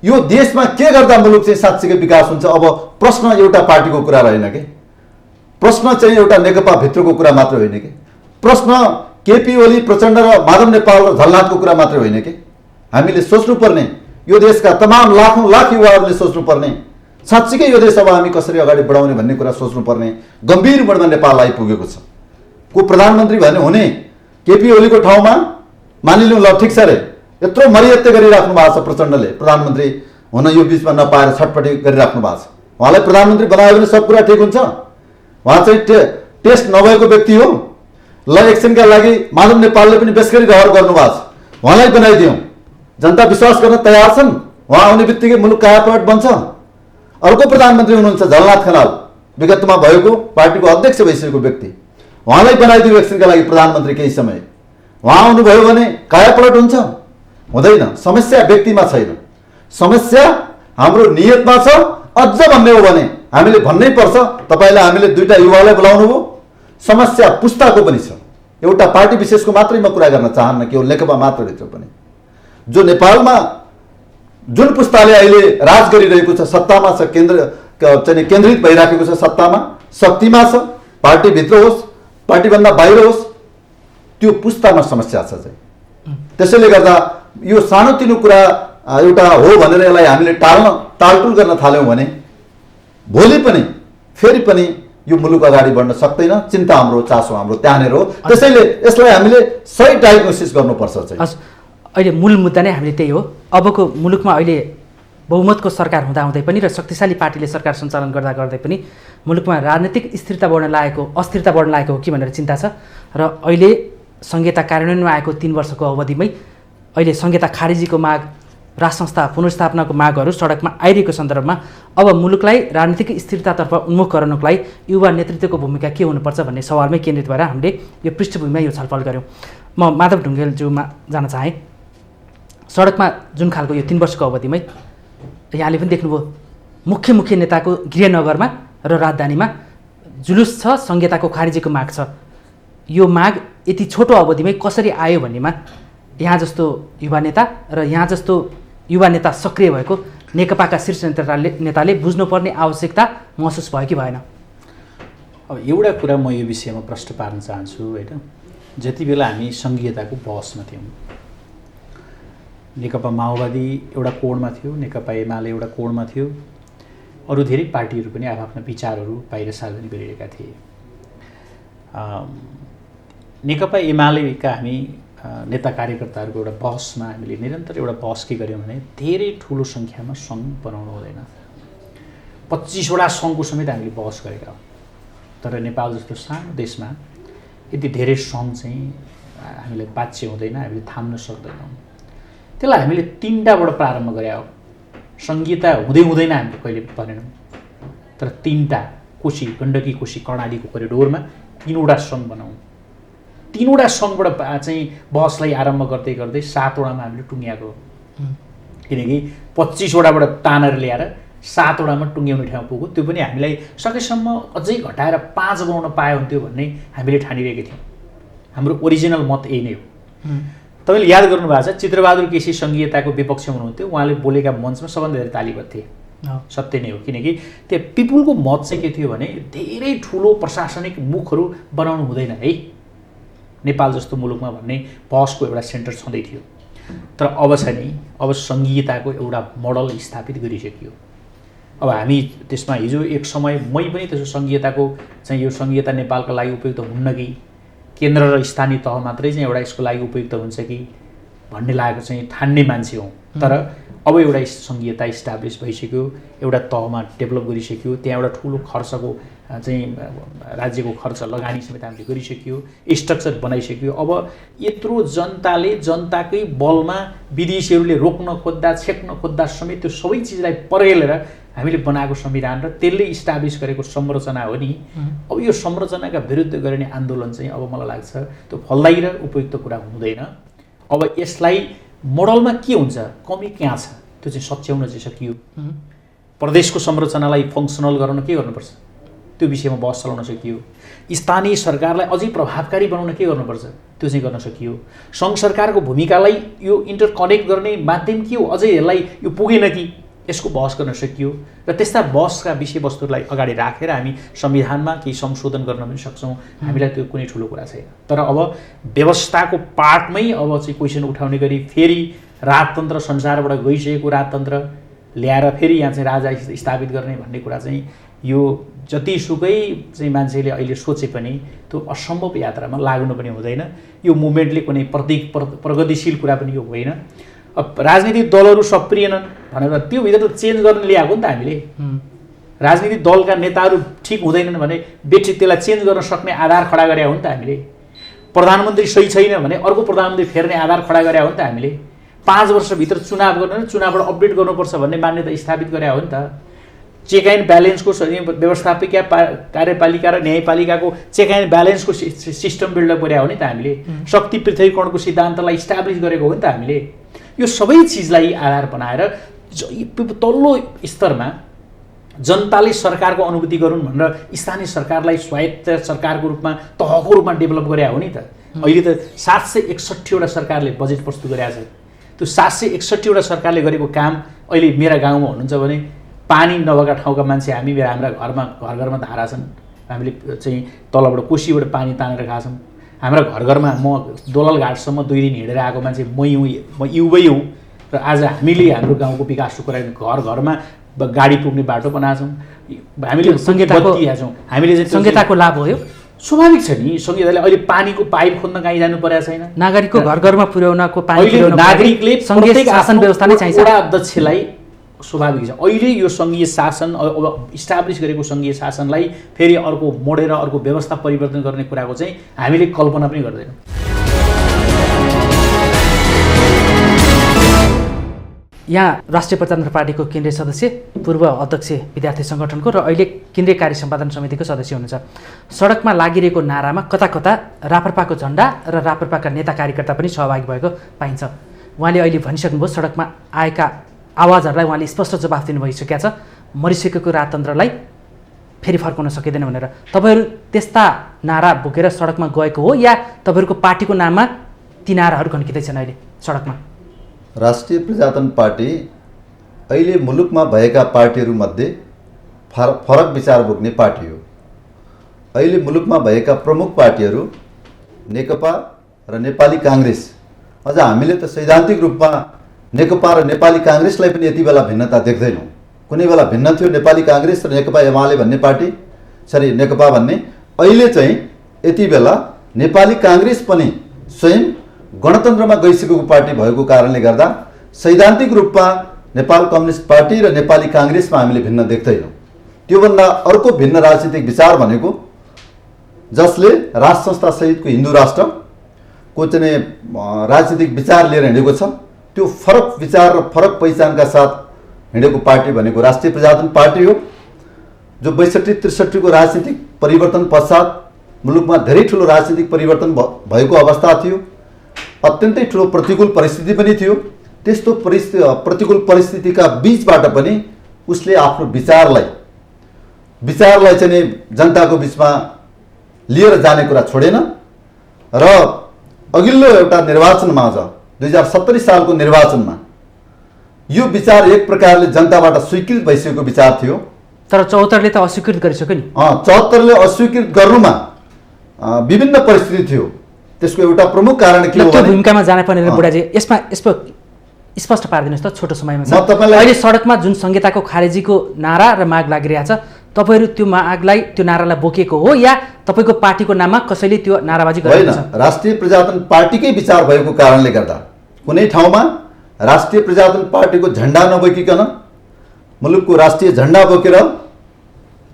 यो देशमा के गर्दा मुलुक चाहिँ साँच्चीकै विकास हुन्छ? अब प्रश्न एउटा पार्टीको कुरा रहेन कि, प्रश्न चाहिँ एउटा नेकपा भित्रको कुरा मात्र होइन कि, प्रश्न केपी ओली प्रचण्ड र माधव नेपाल र झलनाथको कुरा मात्र होइन कि। हामीले सोच्नुपर्ने यो देशका तमाम लाखौँ लाख युवाहरूले सोच्नुपर्ने साँच्चीकै यो देश अब हामी कसरी अगाडि बढाउने भन्ने कुरा सोच्नुपर्ने गम्भीर मोडमा नेपाल आइपुगेको छ। को प्रधानमन्त्री भने हुने केपी ओलीको ठाउँमा मानिलिउँ ल ठिक छ रे, यत्रो मरियत्ते गरिराख्नु भएको छ प्रचण्डले प्रधानमन्त्री हुन यो बिचमा नपाएर छटपटी गरिराख्नु भएको छ। उहाँलाई प्रधानमन्त्री बनायो भने सब कुरा ठिक हुन्छ। उहाँ चाहिँ टेस्ट नभएको व्यक्ति हो। ल एक्सनका लागि माधव नेपालले पनि बेसगरी रहर गर्नुभएको छ, उहाँलाई बनाइदिउँ। जनता विश्वास गर्न तयार छन्, उहाँ आउने बित्तिकै मुलुक कायापलट बन्छ। अर्को प्रधानमन्त्री हुनुहुन्छ झलनाथ खनाल, विगतमा भएको पार्टीको अध्यक्ष भइसकेको व्यक्ति, उहाँलाई बनाइदिउँ एक्सनका लागि प्रधानमन्त्री केही समय। उहाँ आउनुभयो भने कायापलट हुन्छ? हुँदैन। समस्या व्यक्तिमा छैन, समस्या हाम्रो नियतमा छ। अझ भन्ने हो भने हामीले भन्नै पर्छ। तपाईँले हामीले 2टा युवालाई बोलाउनु भयो, समस्या पुस्ताको पनि छ। एउटा पार्टी विशेषको मात्रै म कुरा गर्न चाहन्न, केवल नेकपा मात्रभित्र पनि जो नेपालमा जुन पुस्ताले अहिले राज गरिरहेको छ, सत्तामा छ, चाहिँ केन्द्रित भइराखेको छ, सत्तामा शक्तिमा छ, पार्टीभित्र होस् पार्टीभन्दा बाहिर होस्, त्यो पुस्तामा समस्या छ चाहिँ। त्यसैले गर्दा यो सानोतिनो कुरा एउटा हो भनेर यसलाई हामीले टालटुल गर्न थाल्यौँ भने भोलि पनि फेरि पनि यो मुलुक अगाडि बढ्न सक्दैन। चिन्ता हाम्रो, चासो हाम्रो त्यहाँनिर हो। त्यसैले यसलाई हामीले सही डायग्नोसिस गर्नुपर्छ चाहिँ। अहिले मूल मुद्दा नै हामीले त्यही हो। अबको मुलुकमा अहिले बहुमतको सरकार हुँदाहुँदै पनि र शक्तिशाली पार्टीले सरकार सञ्चालन गर्दा गर्दै पनि मुलुकमा राजनीतिक अस्थिरता बढ्न लागेको हो कि भनेर चिन्ता छ। र अहिले संहिता कार्यान्वयनमा आएको 3 वर्षको अवधिमै अहिले संहिता खारेजीको माग, राष्ट्र संस्था पुनर्स्थापनाको मागहरू सडकमा आइरहेको सन्दर्भमा अब मुलुकलाई राजनीतिक स्थिरतातर्फ उन्मुख गराउनको लागि युवा नेतृत्वको भूमिका के हुनुपर्छ भन्ने सवालमै केन्द्रित भएर हामीले यो पृष्ठभूमिमा यो छलफल गऱ्यौँ। म माधव ढुङ्गेलज्यूमा जान चाहेँ। सडकमा जुन खालको यो 3 वर्षको अवधिमै यहाँले पनि देख्नुभयो, मुख्य नेताको गृहनगरमा र राजधानीमा जुलुस छ, संहिताको खारेजीको माग छ। यो माग यति छोटो अवधिमै कसरी आयो भन्नेमा यहाँ जस्तो युवा नेता र यहाँ जस्तो युवा नेता सक्रिय भएको नेकपाका शीर्ष नेताले बुझ्नुपर्ने आवश्यकता महसुस भयो कि भएन? अब एउटा कुरा म यो विषयमा प्रश्न पार्न चाहन्छु होइन। जति बेला हामी संघीयताको बहसमा थियौँ, नेकपा माओवादी एउटा कोणमा थियो, नेकपा एमाले एउटा कोणमा थियो, अरू धेरै पार्टीहरू पनि आफ्ना विचारहरू बाहिर सार्वजनिक गरिरहेका थिए। नेकपा एमालेका हामी नेता कार्यकर्ताहरूको एउटा बहसमा हामीले निरन्तर एउटा बहस के गऱ्यौँ भने धेरै ठुलो सङ्ख्यामा सङ्घ बनाउनु हुँदैन। 25वटा सङ्घको समेत हामीले बहस गरेका हौँ। तर नेपाल जस्तो सानो देशमा यति धेरै सङ्घ चाहिँ हामीलाई बाच्य हुँदैन, हामीले थाम्न सक्दैनौँ। त्यसलाई हामीले 3टाबाट प्रारम्भ गरे हो। संहिता हुँदैन हामीले कहिले भनेनौँ, तर 3टा कोशी, गण्डकी कोशी कर्णालीको कोरिडोरमा 3वटा सङ्घ बनाउँ। 3वटा सङ्घबाट चाहिँ बहसलाई आरम्भ गर्दै गर्दै 7वटामा हामीले टुङ्ग्याएको। किनकि 25वटाबाट तानेर ल्याएर 7वटामा टुङ्ग्याउने ठाउँ पुग्यो। त्यो पनि हामीलाई सकेसम्म अझै घटाएर 5 बनाउन पाए हुन्थ्यो भन्ने हामीले ठानिरहेका थियौँ। हाम्रो ओरिजिनल मत यही नै हो। तपाईँले याद गर्नुभएको छ, चित्रबहादुर केसी संघीयताको विपक्षमा हुनुहुन्थ्यो। उहाँले बोलेका मञ्चमा सबभन्दा धेरै ताली बज्थे। सत्य नै हो। किनकि त्यो पिपुलको मत चाहिँ के थियो भने धेरै ठुलो प्रशासनिक मुखहरू बनाउनु हुँदैन है नेपाल जस्तो मुलुकमा भन्ने बहसको एउटा सेन्टर छँदै थियो। तर अब छ नि, अब संघीयताको एउटा मोडल स्थापित गरिसकियो। अब हामी त्यसमा हिजो एक समय मै पनि त्यसो संघीयताको चाहिँ यो संघीयता नेपालका लागि उपयुक्त हुन्न कि केन्द्र र स्थानीय तह मात्रै चाहिँ एउटा यसको लागि उपयुक्त हुन्छ कि भन्ने लागेको चाहिँ ठान्ने मान्छे हौँ। तर अब एउटा संघीयता इस्टाब्लिस भइसक्यो, एउटा तहमा डेभलप गरिसक्यो, त्यहाँ एउटा ठुलो खर्चको चाहिँ राज्यको खर्च लगानी समेत हामीले गरिसक्यो, स्ट्रक्चर बनाइसक्यो। अब यत्रो जनताले जनताकै बलमा विदेशीहरूले रोक्न खोज्दा छेक्न खोज्दा समेत त्यो सबै चिजलाई परेलेर हामीले बनाएको संविधान र त्यसले इस्टाब्लिस गरेको संरचना हो नि। अब यो संरचनाका विरुद्ध गरिने आन्दोलन चाहिँ अब मलाई लाग्छ त्यो फलदायी र उपयुक्त कुरा हुँदैन। अब यसलाई मोडलमा के हुन्छ, कमी कहाँ छ त्यो चाहिँ सच्याउन चाहिँ सकियो। प्रदेशको संरचनालाई फङ्सनल गराउन के गर्नुपर्छ त्यो विषयमा बहस चलाउन सकियो। स्थानीय सरकारलाई अझै प्रभावकारी बनाउन के गर्नुपर्छ त्यो चाहिँ गर्न सकियो। सङ्घ सरकारको भूमिकालाई यो इन्टरकनेक्ट गर्ने माध्यम के हो, अझै यसलाई यो पुगेन कि यसको बहस गर्न सकियो। र त्यस्ता बहसका विषयवस्तुलाई अगाडि राखेर हामी संविधानमा केही संशोधन गर्न पनि सक्छौँ। हामीलाई त्यो कुनै ठुलो कुरा छैन। तर अब व्यवस्थाको पार्टमै अब चाहिँ क्वेसन उठाउने गरी फेरि राजतन्त्र, संसारबाट गइसकेको राजतन्त्र ल्याएर फेरि यहाँ चाहिँ राजा स्थापित गर्ने भन्ने कुरा चाहिँ यो जतिसुकै चाहिँ मान्छेले अहिले सोचे पनि त्यो असम्भव यात्रामा लाग्नु पनि हुँदैन। यो मुभमेन्टले कुनै प्रगतिशील कुरा पनि यो होइन। अब राजनीतिक दलहरू सप्रिएनन् भनेर त्यो भित्र त चेन्ज गर्न ल्याएको नि त हामीले। राजनीतिक दलका नेताहरू ठिक हुँदैनन् भने व्यक्तित्वलाई चेन्ज गर्न सक्ने आधार खडा गरे हो नि त हामीले। प्रधानमन्त्री सही छैन भने अर्को प्रधानमन्त्री फेर्ने आधार खडा गरे हो नि त हामीले। 5 वर्षभित्र चुनाव गर्न, चुनावबाट अपडेट गर्नुपर्छ भन्ने मान्यता स्थापित गरे हो नि त। चेक एन्ड ब्यालेन्सको व्यवस्थापकीय कार्यपालिका र न्यायपालिकाको चेक एन्ड ब्यालेन्सको सिस्टम बिल्डअप गरे हो नि त हामीले। शक्ति पृथकीकरणको सिद्धान्तलाई इस्टाब्लिस गरेको हो नि त हामीले। यो सबै चिजलाई आधार बनाएर तल्लो स्तरमा जनताले सरकारको अनुभूति गरून् भनेर स्थानीय सरकारलाई स्वायत्त सरकारको रूपमा, तहको रूपमा डेभलप गरे हो नि त। अहिले त 761वटा सरकारले बजेट प्रस्तुत गरेको छ। त्यो 761वटा सरकारले गरेको काम अहिले मेरा गाउँमा हुनुहुन्छ भने पानी नभएका ठाउँका मान्छे हामी हाम्रा घरमा धारा छन्। हामीले चाहिँ तलबाट कोसीबाट पानी तानेर खाएको छौँ। हाम्रा घरमा म दोललघाटसम्म 2 दिन हिँडेर आएको मान्छे म युवै हुँ। र आज हामीले हाम्रो गाउँको विकासको कुरा घरमा गाडी पुग्ने बाटो बनाएको छौँ, हामीले संहिताको हामीले चाहिँ संहिताको लाभ हो यो। स्वाभाविक छ नि, संहिताले अहिले पानीको पाइप खोज्न कहीँ जानु परेको छैन, नागरिकको घर घरमा पुर्याउनको पानी अहिले नागरिकले सङ्घीय शासन व्यवस्था नै चाहिन्छ। वडा अध्यक्षलाई स्वाभाविक छ अहिले यो सङ्घीय शासन अब इस्टाब्लिस गरेको सङ्घीय शासनलाई फेरि अर्को मोडेर अर्को व्यवस्था परिवर्तन गर्ने कुराको चाहिँ हामीले कल्पना पनि गर्दैनौँ। यहाँ राष्ट्रिय प्रजातन्त्र पार्टीको केन्द्रीय सदस्य, पूर्व अध्यक्ष विद्यार्थी सङ्गठनको र अहिले केन्द्रीय कार्य सम्पादन समितिको सदस्य हुनुहुन्छ। सडकमा लागिरहेको नारामा कता कता राप्रपाको झन्डा र राप्रपाका नेता कार्यकर्ता पनि सहभागी भएको पाइन्छ। उहाँले अहिले भनिसक्नुभयो सडकमा आएका आवाजहरूलाई उहाँले स्पष्ट जवाफ दिनुभइसकेका छ, मरिसकेको राजतन्त्रलाई फेरि फर्काउन सकिँदैन भनेर। तपाईँहरू त्यस्ता नारा बोकेर सडकमा गएको हो या तपाईँहरूको पार्टीको नाममा ती नाराहरू खन्किँदैछन् अहिले सडकमा? राष्ट्रिय प्रजातन्त्र पार्टी अहिले मुलुकमा भएका पार्टीहरूमध्ये फरक विचार बोक्ने पार्टी हो। अहिले मुलुकमा भएका प्रमुख पार्टीहरू नेकपा र नेपाली काङ्ग्रेस, अझ हामीले त सैद्धान्तिक रूपमा नेकपा र नेपाली काङ्ग्रेसलाई पनि यति बेला भिन्नता देख्दैनौँ। कुनै बेला भिन्न थियो नेपाली काङ्ग्रेस र नेकपा एमाले भन्ने पार्टी, सरी नेकपा भन्ने। अहिले चाहिँ यति बेला नेपाली काङ्ग्रेस पनि स्वयं गणतन्त्रमा गइसकेको पार्टी भएको कारणले गर्दा सैद्धान्तिक रूपमा नेपाल कम्युनिस्ट पार्टी र नेपाली काङ्ग्रेसमा हामीले भिन्न देख्दैनौँ। त्योभन्दा अर्को भिन्न राजनीतिक विचार भनेको जसले राज संस्था सहितको हिन्दू राष्ट्रको चाहिँ राजनीतिक विचार लिएर हिँडेको छ, त्यो फरक विचार र फरक पहिचानका साथ हिँडेको पार्टी भनेको राष्ट्रिय प्रजातन्त्र पार्टी हो, जो 62-63 को राजनीतिक परिवर्तन पश्चात मुलुकमा धेरै ठुलो राजनीतिक परिवर्तन भएको अवस्था थियो। अत्यन्तै ठुलो प्रतिकूल परिस्थिति पनि थियो। त्यस्तो प्रतिकूल परिस्थितिका बीचबाट पनि उसले आफ्नो विचारलाई चाहिँ जनताको बीचमा लिएर जाने कुरा छोडेन र अघिल्लो एउटा निर्वाचनमा 2070 सालको निर्वाचनमा यो विचार एक प्रकारले जनताबाट स्वीकृत भइसकेको विचार थियो। तर 74ले त अस्वीकृत गरिसक्यो नि। 74ले अस्वीकृत गर्नुमा विभिन्न परिस्थिति थियो। त्यसको एउटा प्रमुख कारण के हो भने भूमिकामा जान पर्ने बुढाजी यसमा स्पष्ट पारिदिनुहोस् त छोटो समयमा। अहिले सडकमा जुन संहिताको खारेजीको नारा र माग लागिरहेको छ, तपाईँहरू त्यो मागलाई त्यो नारालाई बोकेको हो या तपाईँको पार्टीको नाममा कसैले त्यो नाराबाजी गरेको छ? राष्ट्रिय प्रजातन्त्र पार्टीकै विचार भएको कारणले गर्दा कुनै ठाउँमा राष्ट्रिय प्रजातन्त्र पार्टीको झन्डा नबोकिकन मुलुकको राष्ट्रिय झन्डा बोकेर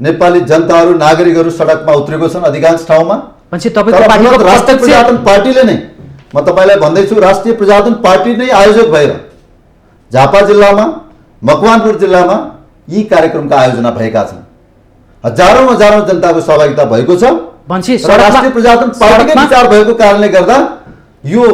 नेपाली जनताहरू नागरिकहरू सडकमा उत्रेको छन् अधिकांश ठाउँमा। राष्ट्रिय प्रजातन्त्र पार्टीले नै, म तपाईँलाई भन्दैछु, राष्ट्रिय प्रजातन्त्र पार्टी नै आयोजक भएर झापा जिल्लामा, मकवानपुर जिल्लामा यी कार्यक्रमका आयोजना भएका छन्। हजारौं जनताको सहभागिता भएको छ। राष्ट्रिय प्रजातन्त्र पार्टीकै विचार भएको कारणले गर्दा यो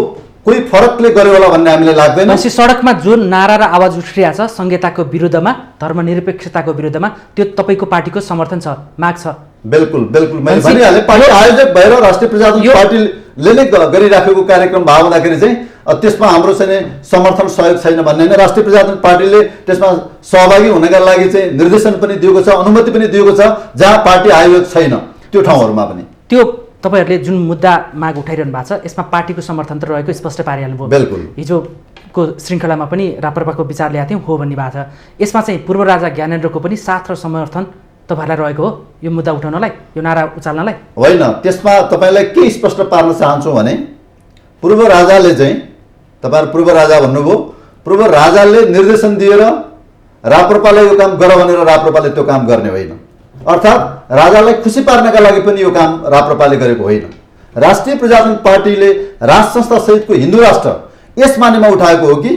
कोही फरकले गर्यो होला भन्ने हामीलाई लाग्दैन। सडकमा जुन नारा र आवाज उठिरहेको छ संहिताको विरुद्धमा, धर्मनिरपेक्षताको विरुद्धमा, त्यो तपाईँको पार्टीको समर्थन छ, माग छ? बिल्कुल मैले भनिहालेँ, पार्टी आयोजक भएर राष्ट्रिय प्रजातन्त्र पार्टीले नै गरिराखेको कार्यक्रम भएको हुँदाखेरि चाहिँ त्यसमा हाम्रो चाहिँ समर्थन सहयोग छैन भन्ने होइन। राष्ट्रिय प्रजातन्त्र पार्टीले त्यसमा सहभागी हुनका लागि चाहिँ निर्देशन पनि दिएको छ, अनुमति पनि दिएको छ, जहाँ पार्टी आयोजक छैन त्यो ठाउँहरूमा पनि। त्यो तपाईँहरूले जुन मुद्दा माग उठाइरहनु भएको छ यसमा पार्टीको समर्थन त रहेको स्पष्ट पारिहाल्नुभयो। बिल्कुल हिजोको श्रृङ्खलामा पनि राप्रपाको विचार ल्याएको थियौँ हो भन्ने भएको छ। यसमा चाहिँ पूर्व राजा ज्ञानेन्द्रको पनि साथ र समर्थन तपाईँलाई रहेको हो यो मुद्दा उठाउनलाई, यो नारा उचाल्नलाई? होइन, त्यसमा तपाईँलाई के स्पष्ट पार्न चाहन्छु भने पूर्व राजाले चाहिँ, तपाईँहरू पूर्व राजा भन्नुभयो, पूर्व राजाले निर्देशन दिएर राप्रपालाई यो काम गर भनेर राप्रपाले त्यो काम गर्ने होइन। अर्थात् राजालाई खुसी पार्नका लागि पनि यो काम राप्रपाले गरेको होइन। राष्ट्रिय प्रजातन्त्र पार्टीले राज संस्था सहितको हिन्दू राष्ट्र यस मानेमा उठाएको हो कि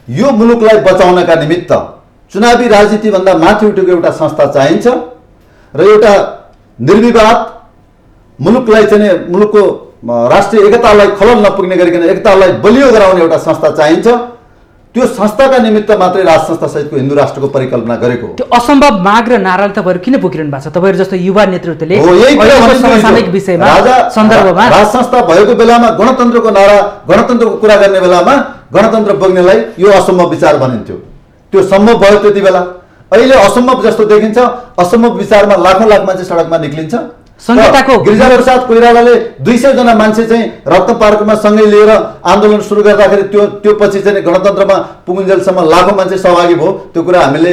यो मुलुकलाई बचाउनका निमित्त चुनावी राजनीतिभन्दा माथि उठेको एउटा संस्था चाहिन्छ र एउटा निर्विवाद मुलुकलाई चाहिँ मुलुकको राष्ट्रिय एकतालाई खलल नपुग्ने गरिकन एकतालाई बलियो गराउने एउटा संस्था चाहिन्छ। त्यो संस्थाका निमित्त मात्रै राज संस्था सहितको हिन्दू राष्ट्रको परिकल्पना गरेको हो। त्यो असम्भव माग र नाराले तपाईँहरू किन बोकिरहनु भएको छ? तपाईँहरू जस्तो युवा नेतृत्वले समसामयिक विषयमा सन्दर्भमा राज संस्था भएको बेलामा गणतन्त्रको नारा, गणतन्त्रको कुरा गर्ने बेलामा गणतन्त्र बोक्नेलाई यो असम्भव विचार भनिन्थ्यो। त्यो सम्भव भयो त्यति बेला। अहिले असम्भव जस्तो देखिन्छ। असम्भव विचारमा लाखौं मान्छे सडकमा निक्लिन्छ। संहिताको गिरिजाप्रसाद कोइरालाले 200 जना मान्छे चाहिँ रत्न पार्कमा सँगै लिएर आन्दोलन सुरु गर्दाखेरि त्यो पछि चाहिँ गणतन्त्रमा पुगुन्जेलसम्म लाखौं मान्छे सहभागी भयो। त्यो कुरा हामीले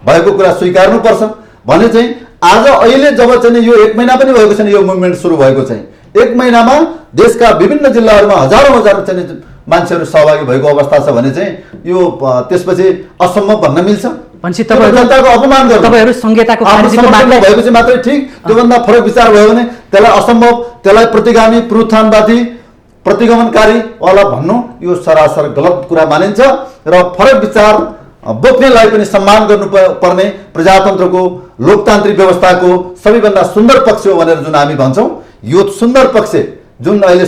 भएको कुरा स्वीकार्नुपर्छ भने चाहिँ आज अहिले जब चाहिँ यो 1 महिना पनि भएको छैन यो मुभमेन्ट सुरु भएको चाहिँ 1 महिनामा देशका विभिन्न जिल्लाहरूमा हजारौं चाहिँ मान्छेहरू सहभागी भएको अवस्था छ भने चाहिँ यो त्यसपछि असम्भव भन्न मिल्छ। जनताको अपमान गर्नु तपाईहरु संहिताको खारिजको मागमा भएपछि मात्रै ठिक, त्योभन्दा फरक विचार भयो भने त्यसलाई असम्भव, त्यसलाई प्रतिगामी, पुनरुत्थानवादी, प्रतिगमनकारी वाला भन्नु यो सरासर गलत कुरा मानिन्छ र फरक विचार बोक्नेलाई पनि सम्मान गर्नु पर्ने प्रजातन्त्रको लोकतान्त्रिक व्यवस्थाको सबैभन्दा सुन्दर पक्ष हो भनेर जुन हामी भन्छौँ, यो सुन्दर पक्ष जुन अहिले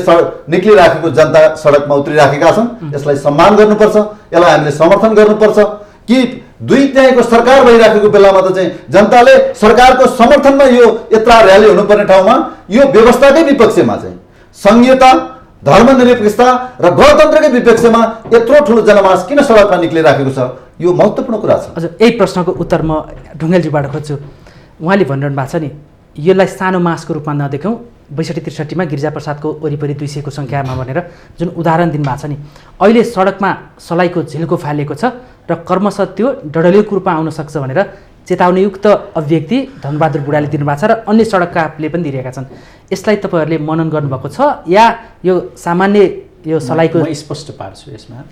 निक्लिराखेको जनता सडकमा उत्रिराखेका छन् यसलाई सम्मान गर्नुपर्छ, यसलाई हामीले समर्थन गर्नुपर्छ। कि दुई त्याइको सरकार भइराखेको बेलामा त चाहिँ जनताले सरकारको समर्थनमा यो यत्रा र्याली हुनुपर्ने ठाउँमा यो व्यवस्थाकै विपक्षमा चाहिँ संहिता, धर्मनिरपेक्षता र गणतन्त्रकै विपक्षमा यत्रो ठुलो जनमास किन सडकमा निक्लिराखेको छ, यो महत्त्वपूर्ण कुरा छ। हजुर, यही प्रश्नको उत्तर म ढुङ्गेलजीबाट खोज्छु। उहाँले भनिरहनु भएको छ नि, यसलाई सानो मासको रूपमा नदेखौँ, 62-63 मा गिरिजाप्रसादको वरिपरि 200 को सङ्ख्यामा भनेर जुन उदाहरण दिनुभएको छ नि, अहिले सडकमा सलाइको झिल्को फालेको छ र कर्मशः त्यो डडलिएको रूपमा आउन सक्छ भनेर चेतावनीयुक्त अभिव्यक्ति धनबहादुर बुढाले दिनुभएको छ र अन्य सडककाले पनि दिइरहेका छन्। यसलाई तपाईँहरूले मनन गर्नुभएको छ या यो सामान्य यो सलाइको? म स्पष्ट पार्छु यसमा।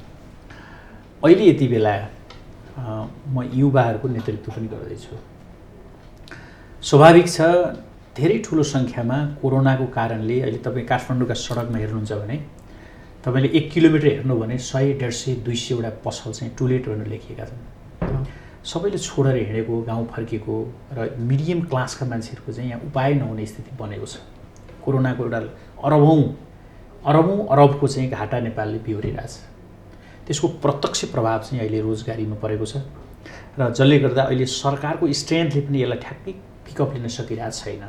अहिले यति बेला म युवाहरूको नेतृत्व पनि गर्दैछु। स्वाभाविक छ धेरै ठुलो सङ्ख्यामा कोरोनाको कारणले अहिले तपाईँ काठमाडौँका सडकमा हेर्नुहुन्छ भने तपाईँले 1 किलोमिटर हेर्नु भने 100, 150, 200 वटा पसल चाहिँ टुलेट भनेर लेखिएका छन्। सबैले छोडेर हिँडेको, गाउँ फर्केको र मिडियम क्लासका मान्छेहरूको चाहिँ यहाँ उपाय नहुने स्थिति बनेको छ। कोरोनाको एउटा अरबको चाहिँ घाटा नेपालले बिहोरिरहेछ। त्यसको प्रत्यक्ष प्रभाव चाहिँ अहिले रोजगारीमा परेको छ र जसले गर्दा अहिले सरकारको स्ट्रेन्थले पनि यसलाई ठ्याक्कै पिकअप लिन सकिरहेको छैन।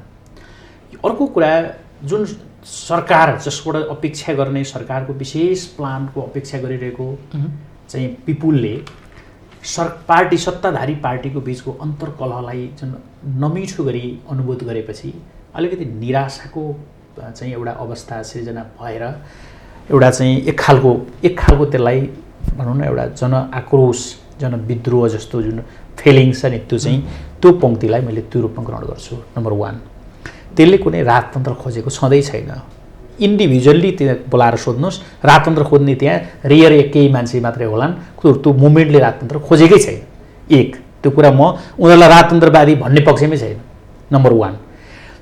अर्को कुरा, जुन सरकार जसबाट अपेक्षा गर्ने, सरकारको विशेष प्लानको अपेक्षा गरिरहेको चाहिँ पिपुलले पार्टी, सत्ताधारी पार्टीको बिचको अन्तर्कलहलाई जुन नमिठो गरी अनुभूत गरेपछि अलिकति निराशाको चाहिँ एउटा अवस्था सिर्जना भएर एउटा चाहिँ एक खालको त्यसलाई भनौँ न एउटा जनआक्रोश, जनविद्रोह जस्तो जुन फिलिङ्स छ नि, त्यो पङ्क्तिलाई मैले त्यो रूपमा ग्रहण गर्छु। नम्बर 1, त्यसले कुनै राजतन्त्र खोजेको छँदै छैन। इन्डिभिजुअल्ली त्यहाँ बोलाएर सोध्नुहोस्, राजतन्त्र खोज्ने त्यहाँ रेयर केही मान्छे मात्रै होलान्, त्यो मुभमेन्टले राजतन्त्र खोजेकै छैन। त्यो कुरा म उनीहरूलाई राजतन्त्रवादी भन्ने पक्षमै छैन, नम्बर 1।